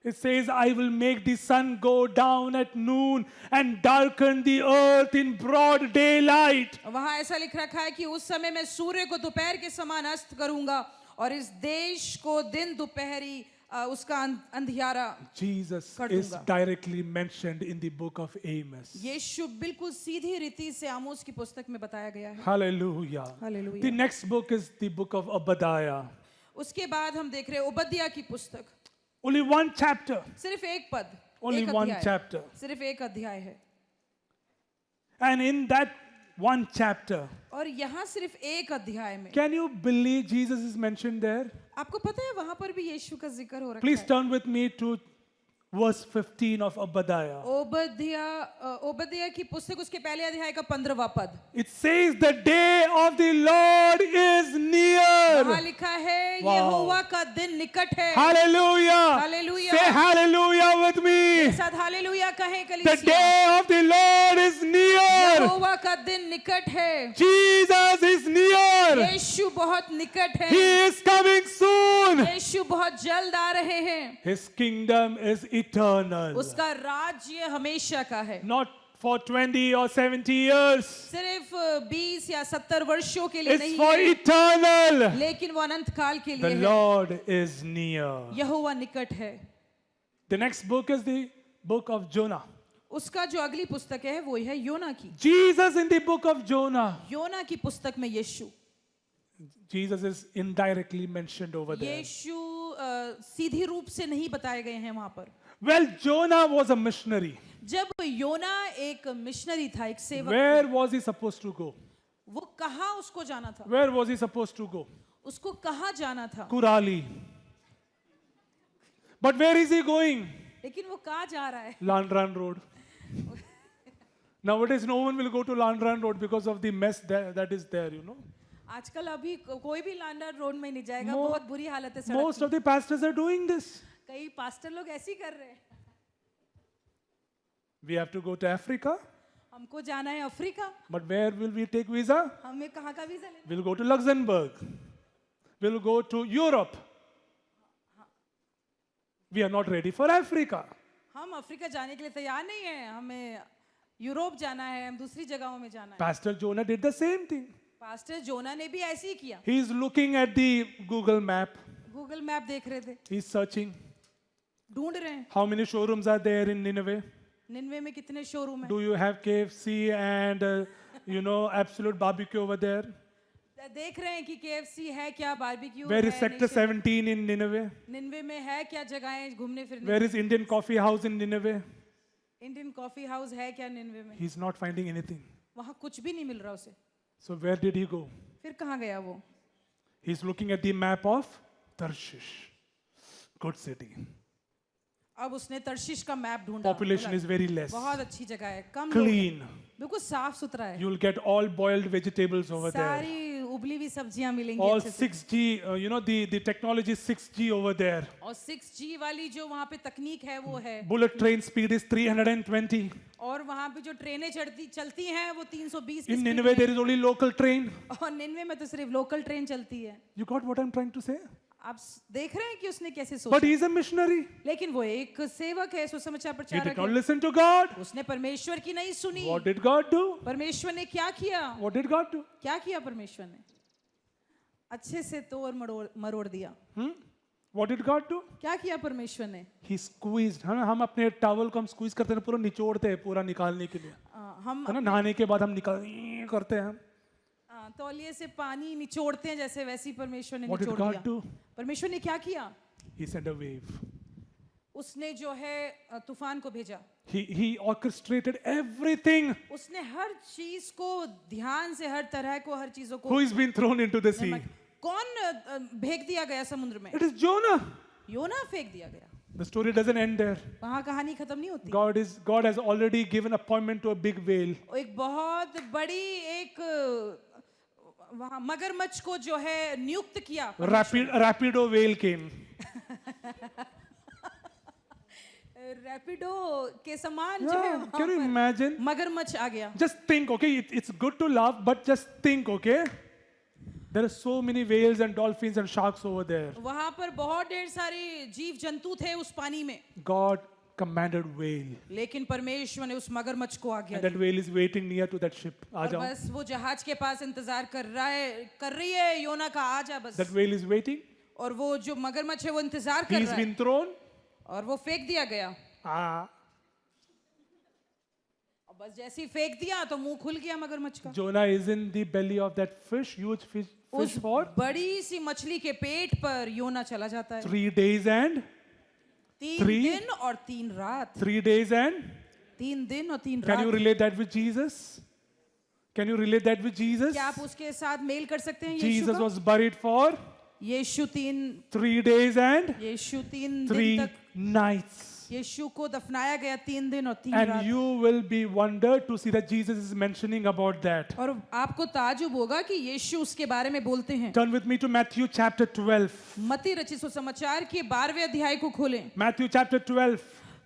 It says, I will make the sun go down at noon and darken the earth in broad daylight. वहां ऐसा लिख रखा है कि उस समय मैं सूर्य को दोपहर के समान अस्त करूंगा और इस देश को दिन दोपहरी उसका अंधियारा Jesus कर is दूंगा। directly mentioned in the book of Amos. यीशु बिल्कुल सीधी रीति से आमोस की पुस्तक में बताया गया है। Hallelujah. Hallelujah. The next book is the book of Obadiah. उसके बाद हम देख रहे हैं ओबद्याह की पुस्तक, Only one chapter, सिर्फ एक पद, only एक one अध्याय, chapter. सिर्फ एक अध्याय है, And in that one chapter, और यहाँ सिर्फ एक अध्याय में can you believe Jesus is mentioned there? आपको पता है वहां पर भी यीशु का जिक्र हो रखा Please है। turn with me to verse 15 of Obadiah. ओबद्याह की पुस्तक उसके पहले अध्याय का 15वां पद। It says, the day of the Lord is near. वहां लिखा है Wow. यहोवा का दिन निकट है। Hallelujah. Hallelujah. Say hallelujah with me. मेरे साथ हालेलुया कहें The कलीसिया। day of the Lord is near. यहोवा का दिन निकट है, Jesus is near. यीशु बहुत निकट है, He is coming soon. यीशु बहुत जल्द आ रहे हैं। His kingdom is eternal. उसका राज्य हमेशा का है, Not for 20 or 70 years. सिर्फ 20 या 70 वर्षों के लिए It's नहीं for है, eternal. लेकिन वो अनंत काल के The लिए है। Lord is near. यहोवा निकट है। The next book is the book of Jonah. उसका जो अगली पुस्तक है वो है योना की। Jesus in the book of Jonah. योना की पुस्तक में यीशु Jesus is indirectly mentioned over there. यीशु सीधी रूप से नहीं बताए गए हैं वहां पर। Well, Jonah was a missionary. जब योना एक मिशनरी था, एक सेवक Where था, was he supposed to go? वो कहाँ उसको जाना था? Where was he supposed to go? उसको कहाँ जाना था? Kurali. But where is he going? लेकिन वो कहाँ जा रहा है? Landran Road. Nowadays, no one will go to Landran Road because of the mess that is there, you know. आजकल अभी कोई भी लांडा रोड में नहीं जाएगा, Mo- बहुत बुरी हालत है सड़क Most की। of the pastors are doing this. कई पास्टर लोग ऐसे ही कर रहे हैं। We have to go to Africa. हमको जाना है Africa, But where will we take visa? हमें कहाँ का वीजा लेना? We'll go to Luxembourg. We'll go to Europe. We are not ready for Africa. हम अफ्रीका जाने के लिए तैयार नहीं है, हमें यूरोप जाना है, हम दूसरी जगहों में जाना है। Pastor Jonah did the same thing. Pastor Jonah ने भी ऐसे ही किया। He is looking at the Google map. Google map देख रहे थे, He's searching. ढूंढ रहे हैं How many showrooms are there in Nineveh? 99 में कितने शोरूम है। Do you have KFC and, Absolute Barbecue over there? देख रहे हैं कि KFC है क्या, बारबेक्यू Where है, is Sector 17 in Nineveh? 99 में है क्या जगहें घूमने फिरने? Where is Indian Coffee House in Nineveh? Indian coffee house है क्या 99 में? He's not finding anything. वहाँ कुछ भी नहीं मिल रहा उसे। So where did he go? फिर कहाँ गया वो? He's looking at the map of Tarshish. Good city. अब उसने तर्शीश का मैप ढूंढा। Population बोला, is very less. बहुत अच्छी जगह है, कम लोग हैं, Clean. बिल्कुल साफ सुथरा है, You will get all boiled vegetables over there. सारी उबली हुई सब्जियां मिलेंगी All अच्छे से। 6G, the technology is 6G over there. और 6G वाली जो वहाँ पे तकनीक है वो है, Bullet train speed is 320. और वहाँ पे जो ट्रेनें चलती हैं वो 320 की In स्पीड Nineveh, में। there is only local train. और निन्वे में तो सिर्फ लोकल ट्रेन चलती है। You got what I'm trying to say? आप देख रहे हैं कि उसने कैसे But सोचा, he's a missionary. लेकिन वो एक सेवक है, सुसमाचार He प्रचारक did not है। listen to God. उसने परमेश्वर की नहीं सुनी। What did God do? परमेश्वर ने क्या किया? What did God do? क्या किया परमेश्वर ने? अच्छे से तोड़ मरोड़ दिया। What did God do? क्या किया परमेश्वर ने? He squeezed. हम अपने टॉवल को हम स्क्वीज करते हैं, पूरा निचोड़ते हैं पूरा निकालने के लिए, हम है ना? नहाने के बाद हम निकाल करते हैं हम. तौलिए से पानी निचोड़ते हैं जैसे, वैसी परमेश्वर ने What did निचोड़ God दिया। do? परमेश्वर ने क्या किया? He sent a wave. उसने जो है तूफान को भेजा। He orchestrated everything. उसने हर चीज को ध्यान से, हर तरह को, हर चीजों को Who is being thrown into the sea? कौन फेंक दिया गया समुद्र में? It is Jonah. योना फेंक दिया गया। The story doesn't end there. वहाँ कहानी खत्म नहीं होती। God has already given appointment to a big whale. एक बहुत बड़ी एक वहाँ मगरमच्छ को जो है नियुक्त किया। Rapido whale came. रैपिडो के समान जो है Yeah, वहाँ can you पर imagine? मगरमच्छ आ गया। Just think, okay? It's good to laugh, but just think, okay? There are so many whales and dolphins and sharks over there. वहाँ पर बहुत ढेर सारे जीव जंतु थे उस पानी में, God commanded whale, लेकिन परमेश्वर ने उस मगरमच्छ को आज्ञा and the. that whale is waiting near to that ship. आ और जाओ. बस वो जहाज के पास इंतजार कर रही है योना का, आ जा बस। That whale is waiting. और वो जो मगरमच्छ है वो इंतजार कर He's रहा है, been thrown. और वो फेंक दिया गया। Ah, और बस जैसे ही फेंक दिया तो मुंह खुल गया मगरमच्छ का। Jonah is in the belly of that fish, huge fish उस for बड़ी सी मछली के पेट पर योना चला जाता है। 3 days and 3 दिन और 3 रात। 3 days and 3 दिन और 3 Can you रात। relate that with Jesus? Can you relate that with Jesus? क्या आप उसके साथ मेल कर सकते हैं? Jesus Yeshu was buried for Yeshu 3 days and यीशु 3 3 दिन तक nights. यीशु को दफनाया गया 3 दिन और 3 And रात। you will be wondered to see that Jesus is mentioning about that. और आपको ताजुब होगा कि यीशु उसके बारे में बोलते हैं। Turn with me to Matthew chapter 12. मत्ती रचित सुसमाचार के 12वें अध्याय को खोलें। Matthew chapter 12,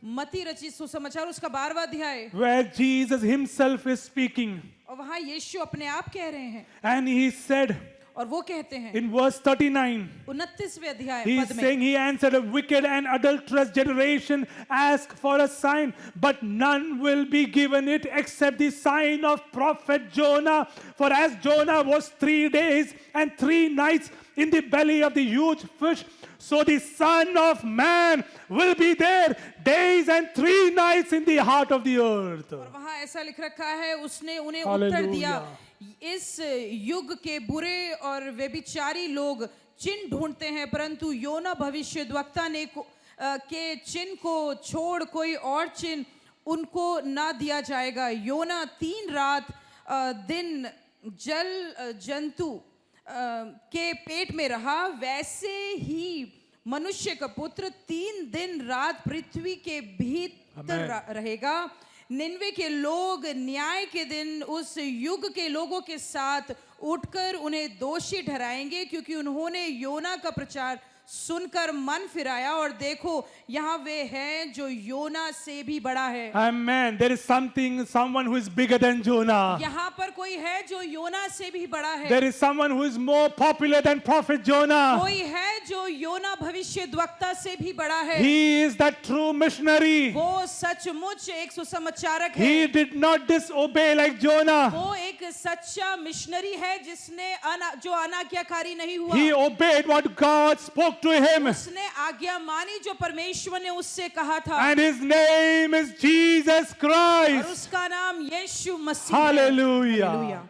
मत्ती रचित सुसमाचार उसका 12वां अध्याय, where Jesus himself is speaking. और वहाँ यीशु अपने आप कह रहे हैं, And he said और वो कहते हैं in verse 39, 29वें अध्याय he पद is में, saying, he answered, a wicked and adulterous generation ask for a sign, but none will be given it except the sign of prophet Jonah. For as Jonah was 3 days and 3 nights in the belly of the huge fish, so the Son of Man will be there days and 3 nights in the heart of the earth. और वहाँ ऐसा लिख रखा है, उसने उन्हें उत्तर दिया, Hallelujah. इस युग के बुरे और व्यभिचारी लोग चिन्ह ढूंढते हैं, परंतु योना भविष्यद्वक्ता ने के चिन्ह को छोड़ कोई और चिन्ह उनको ना दिया जाएगा। योना 3 रात दिन जल जंतु के पेट में रहा, वैसे ही मनुष्य का पुत्र 3 दिन रात पृथ्वी के भीतर रहेगा। निन्वे के लोग न्याय के दिन उस युग के लोगों के साथ उठकर उन्हें दोषी ठहराएंगे, क्योंकि उन्होंने योना का प्रचार सुनकर मन फिराया, और देखो यहाँ वे हैं जो योना से भी बड़ा है। Amen. There is someone who is bigger than Jonah. यहाँ पर कोई है जो योना से भी बड़ा है। There is someone who is more popular than prophet Jonah. कोई है जो योना भविष्यद्वक्ता से भी बड़ा है। He is that true missionary. वो सचमुच एक सुसमाचारक है। He did not disobey like Jonah. वो एक सच्चा मिशनरी है जिसने जो अनाज्ञाकारी नहीं हुआ। He obeyed what God spoke to him. उसने आज्ञा मानी जो परमेश्वर ने उससे कहा था। And his name is Jesus और Christ. उसका नाम यीशु मसीह है। Hallelujah. Hallelujah.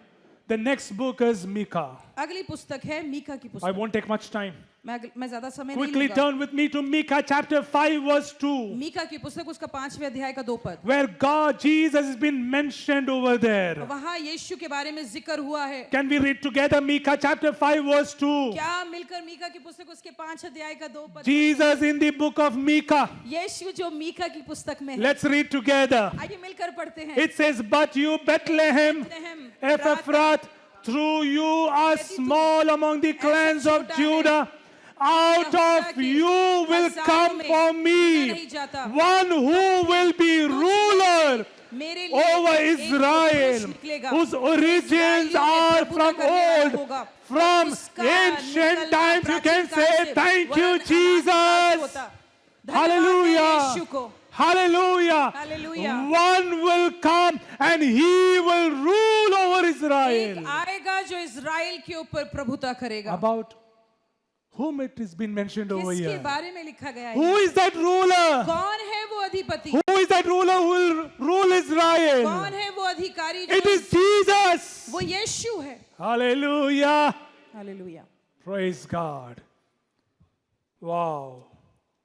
The next book is Micah. अगली पुस्तक है मीका की I पुस्तक। won't take much time. मैं ज्यादा समय नहीं Quickly लूंगा। turn with me to Micah chapter 5 verse 2. Mika की पुस्तक उसका 5वें अध्याय का 2 पद। Where God, Jesus has been mentioned over there. वहाँ यीशु के बारे में जिक्र हुआ है। Can we read together Micah chapter 5 verse 2? क्या मिलकर मीका की पुस्तक उसके 5 अध्याय का 2 पद। Jesus in the book of Micah. यीशु जो मीका की पुस्तक में है। Let's read together. आइए मिलकर पढ़ते हैं। It says, but you Bethlehem Ephrath, through you are small among the clans of Judah. Out of you will come for me one who will be ruler over Israel, whose origins are from old, from ancient times. You can say, thank you, Jesus. Hallelujah. Hallelujah. Hallelujah. One will come and he will rule over एक Israel. आएगा जो Israel के ऊपर प्रभुता करेगा। About whom it has been mentioned over किसके here? बारे में लिखा गया है? Who is that ruler? कौन है वो अधिपति? Who is that ruler who will rule Israel? कौन है वो अधिकारी It जो? is Jesus. वो यीशु है। Hallelujah. Hallelujah. Praise God. Wow.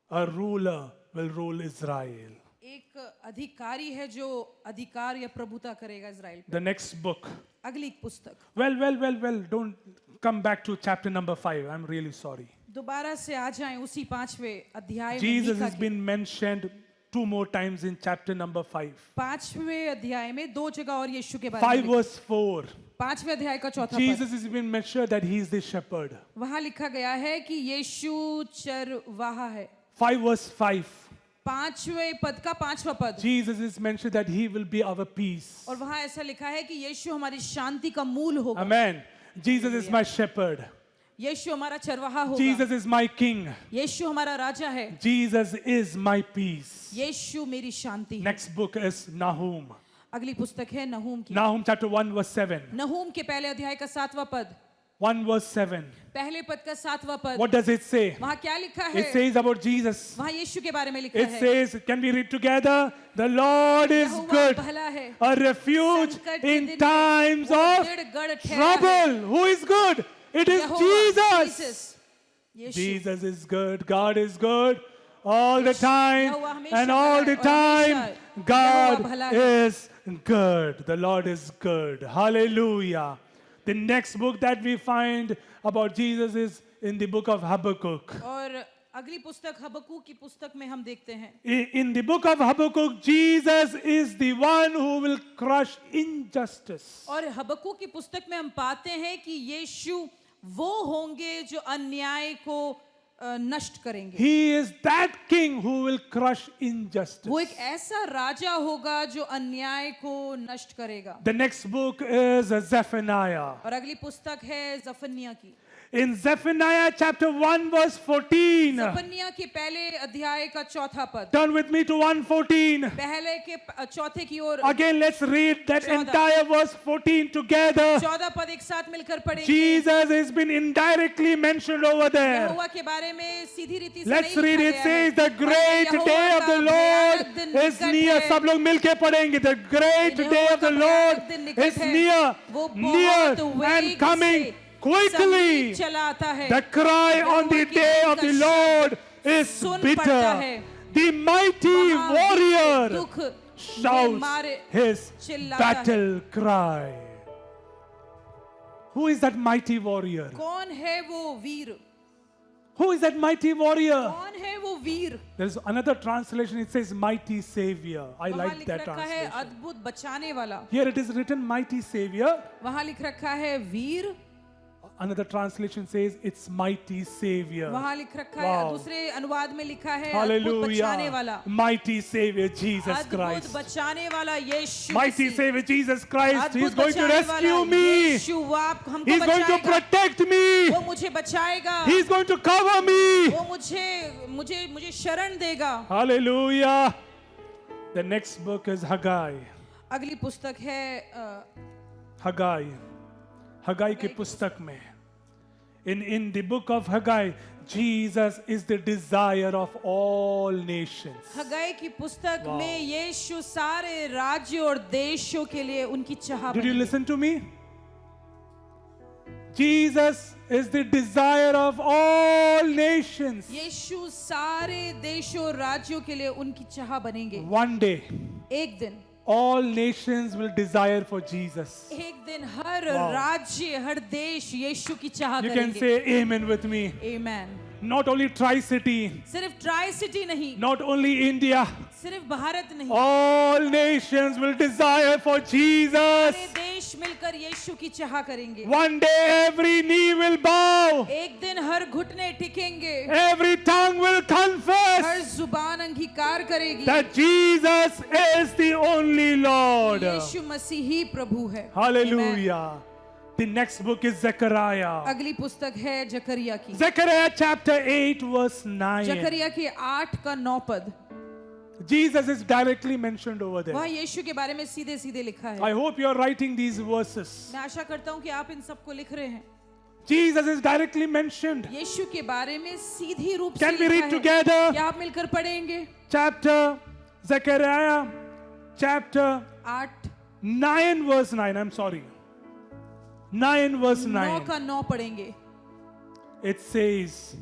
A ruler will rule Israel. एक अधिकारी है जो अधिकार या प्रभुता करेगा इज़राइल पे। The next book. अगली पुस्तक। Well. Don't come back to chapter number 5. I'm really sorry. दोबारा से आ जाएं उसी 5वें अध्याय में। Jesus मीका has के been mentioned 2 more times in chapter number 5. 5वें अध्याय में 2 जगह और यीशु के बारे 5 में। verse 4. 5वें अध्याय का 4था पद। Jesus has been mentioned that he is the shepherd. वहाँ लिखा गया है कि यीशु चरवाहा है। 5 verse 5. 5वें पद का 5वां पद। Jesus is mentioned that he will be our peace. और वहाँ ऐसा लिखा है कि यीशु हमारी शांति का मूल होगा। Amen. Jesus is my shepherd. यीशु हमारा चरवाहा होगा। Jesus is my king. यीशु हमारा राजा है। Jesus is my peace. यीशु मेरी शांति है। Next book is Nahum. अगली पुस्तक है नहूम की। Nahum chapter 1 verse 7. नहूम के पहले अध्याय का 7वां पद। 1 verse 7. पहले पद का 7वां पद। What does it say? वहाँ क्या लिखा है? It says about Jesus. वहाँ यीशु के बारे में लिखा It है। says, can we read together? The Lord is Jehovah good, भला है, a refuge संकट के in दिन में times वो of दृढ़ गढ़ ठहरा है। trouble. Who is good? It is Jehovah, Jesus. Yeshu. Jesus is good. God is good all the time. यहोवा हमेशा And भला all है the और time, हमेशा God यहोवा भला है। is good. The Lord is good. Hallelujah. The next book that we find about Jesus is in the book of Habakkuk. और अगली पुस्तक हबक्कूक की पुस्तक में हम देखते हैं। In the book of Habakkuk, Jesus is the one who will crush injustice. और हबक्कूक की पुस्तक में हम पाते हैं कि यीशु वो होंगे जो अन्याय को नष्ट करेंगे। He is that king who will crush injustice. वो एक ऐसा राजा होगा जो अन्याय को नष्ट करेगा। The next book is Zephaniah. और अगली पुस्तक है जफन्याह की। In Zephaniah chapter 1 verse 14. जफन्याह के पहले अध्याय का 4था पद। Turn with me to 1:14. पहले के 4थे की ओर। Again, let's read that 14. entire verse 14 together. 14 पद एक साथ मिलकर पढ़ेंगे। Jesus has been indirectly mentioned over there. यहोवा के बारे में सीधी रीति से Let's नहीं read लिखा it. गया Says है। the great Jehovah day of का the भयानक दिन Lord is निकट near. है। सब लोग मिलके पढ़ेंगे. The great Jehovah day of का the Lord भयानक दिन निकट is है। near, वो near बहुत and वेग coming से quickly. समीप चला आता है। The cry on the यहोवा की day of का the Lord is सुन पड़ता bitter. है। The mighty महावीर warrior दुख shouts मारे his चिल्लाता battle cry. Who is that mighty warrior? कौन है वो वीर? Who is that mighty warrior? कौन है वो वीर? There's another translation. It says mighty savior. I वहाँ like लिख that रखा है translation. अद्भुत बचाने वाला। Here it is written mighty savior. वहाँ लिख रखा है वीर। Another translation says it's mighty savior. वहाँ लिख रखा है Wow. दूसरे अनुवाद में लिखा है अद्भुत बचाने वाला। Hallelujah. Mighty savior Jesus अद्भुत Christ. बचाने वाला यीशु Mighty मसीह। savior Jesus Christ. He's अद्भुत going to बचाने वाला rescue me. यीशु वो आप हमको He's going to बचाएगा। protect me. वो मुझे बचाएगा। He's going to cover me. वो मुझे शरण देगा। Hallelujah. The next book is Haggai. अगली पुस्तक है Haggai. Haggai की पुस्तक में. In the book of Haggai, Jesus is the desire of all nations. हगाई की पुस्तक Wow. में यीशु सारे राज्यों और देशों के लिए उनकी चाह Did you बनी। listen to me? Jesus is the desire of all nations. यीशु सारे देशों राज्यों के लिए उनकी चाह बनेंगे. One day, एक दिन, all nations will desire for Jesus. एक दिन हर Wow. राज्य, हर देश यीशु की चाह You can करेंगे. say amen with me. Amen. Not only Tri-City, सिर्फ ट्राई सिटी नहीं, not only India, सिर्फ भारत नहीं, all nations will desire for Jesus. सारे देश मिलकर यीशु की चाह करेंगे. One day every knee will bow, एक दिन हर घुटने टिकेंगे, every tongue will her confess जुबान अंगीकार करेगी that Jesus is the only Lord. यीशु मसीह ही प्रभु है. Amen. Hallelujah. The next book is Zechariah. अगली पुस्तक है जकरिया की. Zechariah chapter 8 verse 9. जकरिया के 8 का 9 पद. Jesus is directly mentioned over there. वहाँ यीशु के बारे में सीधे सीधे लिखा है. I hope you are writing these verses. मैं आशा करता हूँ कि आप इन सबको लिख रहे हैं. Jesus is directly mentioned. यीशु के बारे में सीधी रूप से Can we लिखा read है. together? क्या आप मिलकर पढ़ेंगे? Chapter Zechariah chapter 8 9 verse 9. I'm sorry. 9 verse 9 9. का 9 पढ़ेंगे. It says,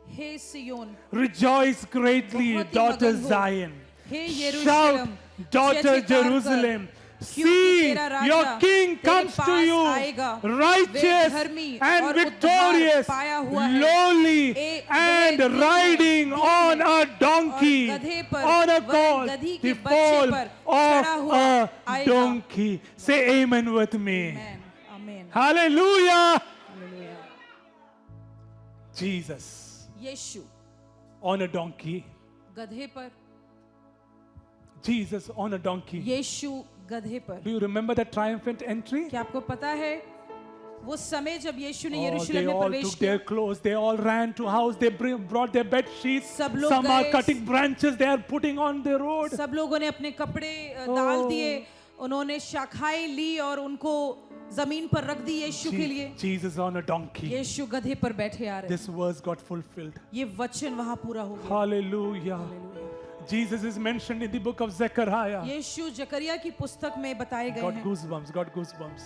hey सियोन, rejoice greatly, बहुत ही daughter मगन हो. Zion. हे Shout, यरूशलेम, daughter जय जयकार कर. Jerusalem. क्योंकि See, तेरा राजा your king तेरे comes to पास you, आएगा. righteous वे धर्मी and और victorious, उद्धार पाया हुआ है. lowly वह and दीन है, riding दीन on है. a donkey, और गधे पर, on a वह colt, गधी के the बच्चे foal पर चढ़ा of हुआ a आएगा. donkey. Say amen with me. Amen. Amen. Hallelujah. Hallelujah. Jesus Yeshu on a donkey. गधे पर, Jesus on a donkey. यीशु गधे पर. Do you remember that triumphant entry? क्या आपको पता है वो समय जब यीशु ने Oh, यरूशलेम they में all प्रवेश took किया? their clothes. They all ran to house. They brought their bed sheets. सब लोग Some are गए. cutting branches. They are putting on the road. सब लोगों ने अपने कपड़े डाल Oh. दिए. उन्होंने शाखाएं ली और उनको जमीन पर रख दी यीशु के लिए. Jesus on a donkey. यीशु गधे पर बैठे आ रहे. This verse got fulfilled. ये वचन वहां पूरा हो गया. Hallelujah. Jesus is mentioned in the book of Zechariah. यीशु जकरिया की पुस्तक में बताए गए Got हैं. goosebumps. Got goosebumps.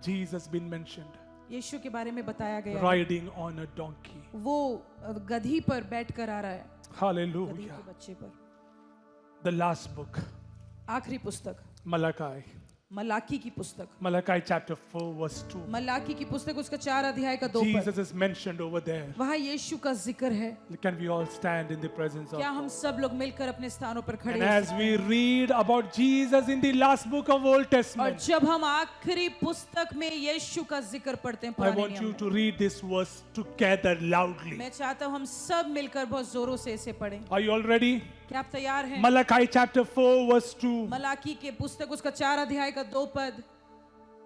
Jesus been mentioned. यीशु के बारे में बताया गया है. Riding on a donkey. वो गधी पर बैठकर आ रहा है. गधी Hallelujah. के बच्चे पर. The last book. आखिरी पुस्तक Malachi. मलाकी की पुस्तक. Malachi chapter 4 verse 2. मलाकी की पुस्तक उसका 4 अध्याय का 2 पद. Jesus is mentioned over there. वहाँ यीशु का जिक्र है. Can we all stand in the presence of क्या हम God? सब लोग मिलकर अपने स्थानों पर खड़े And हो as सकते we हैं? read about Jesus in the last book of Old और Testament, जब हम आखिरी पुस्तक में यीशु का जिक्र पढ़ते हैं I पुराने want नियम you में, to read this verse together loudly. मैं चाहता हूँ हम सब मिलकर बहुत जोरों से इसे पढ़ें. Are you all ready? क्या आप तैयार हैं? Malachi chapter 4 verse 2. मलाकी के पुस्तक उसका 4 अध्याय का 2 पद.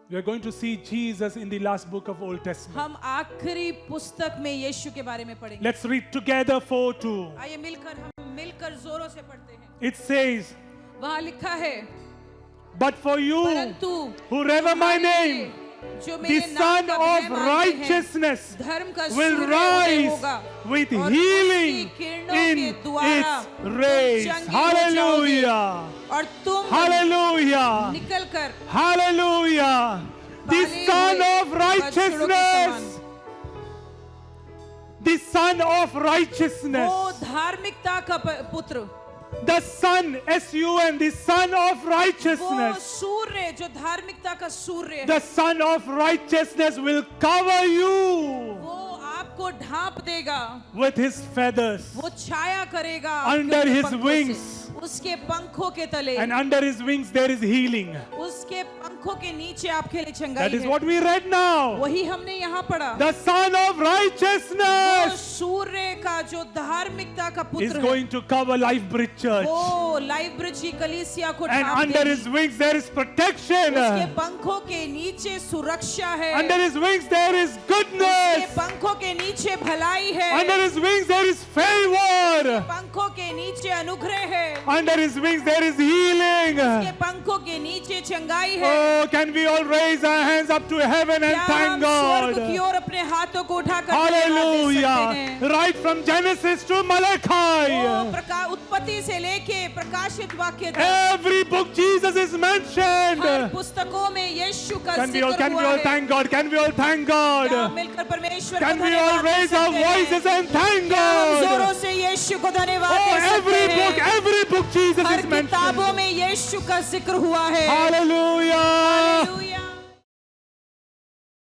We are going to see Jesus in the last book of Old Testament. हम आखिरी पुस्तक में यीशु के बारे में पढ़ेंगे. Let's read together 4:2. आइए मिलकर हम मिलकर जोरों से पढ़ते हैं. It says, वहाँ लिखा है, but for you परंतु who rever my तुम्हारे name, लिए जो the मेरे नाम Son का of भय मानते हैं, righteousness धर्म का will सूर्य उदय rise होगा with और healing उसकी किरणों in के द्वारा its तुम rays. चंगे हो जाओगे Hallelujah. और तुम Hallelujah. निकल कर Hallelujah. The पाले Son हुए of बछड़ों के righteousness. The Son of righteousness. वो धार्मिकता का पुत्र, The Son, S-U-N, the Son of वो righteousness. सूर्य जो धार्मिकता का सूर्य है, The Son of righteousness will cover you वो आपको ढांप देगा, with his feathers. वो छाया करेगा Under आपके his पंखों से, wings. उसके पंखों के तले, And under his wings there is healing. उसके पंखों के नीचे आपके लिए That चंगाई is है. what we read now. वही हमने यहाँ पढ़ा. The Son of वो righteousness सूर्य का जो धार्मिकता का is पुत्र है, going to cover Life Bridge Church. वो लाइव ब्रिज की कलीसिया को And ढांप under देगी. his wings there is protection. उसके पंखों के नीचे सुरक्षा है. Under his wings there is उसके goodness. पंखों के नीचे भलाई है. Under his wings there is favor. पंखों के नीचे अनुग्रह है. Under his wings there is healing. उसके पंखों के नीचे चंगाई है. Oh, can we all raise our hands up to heaven and क्या thank हम स्वर्ग की God? ओर अपने हाथों को उठाकर धन्यवाद दे सकते Hallelujah. हैं? Right from Genesis to Malachi. उत्पत्ति से लेके प्रकाशित वाक्य तक Every book Jesus is her mentioned. पुस्तकों में यीशु का Can we जिक्र हुआ all है। thank God? Can we all thank क्या हम God? मिलकर परमेश्वर Can को we all धन्यवाद दे raise our सकते हैं? voices and thank क्या हम God? जोरों से यीशु को धन्यवाद Oh, दे सकते हैं? every book Jesus her is mentioned. किताबों में यीशु का जिक्र हुआ है। Hallelujah. हालेलुया।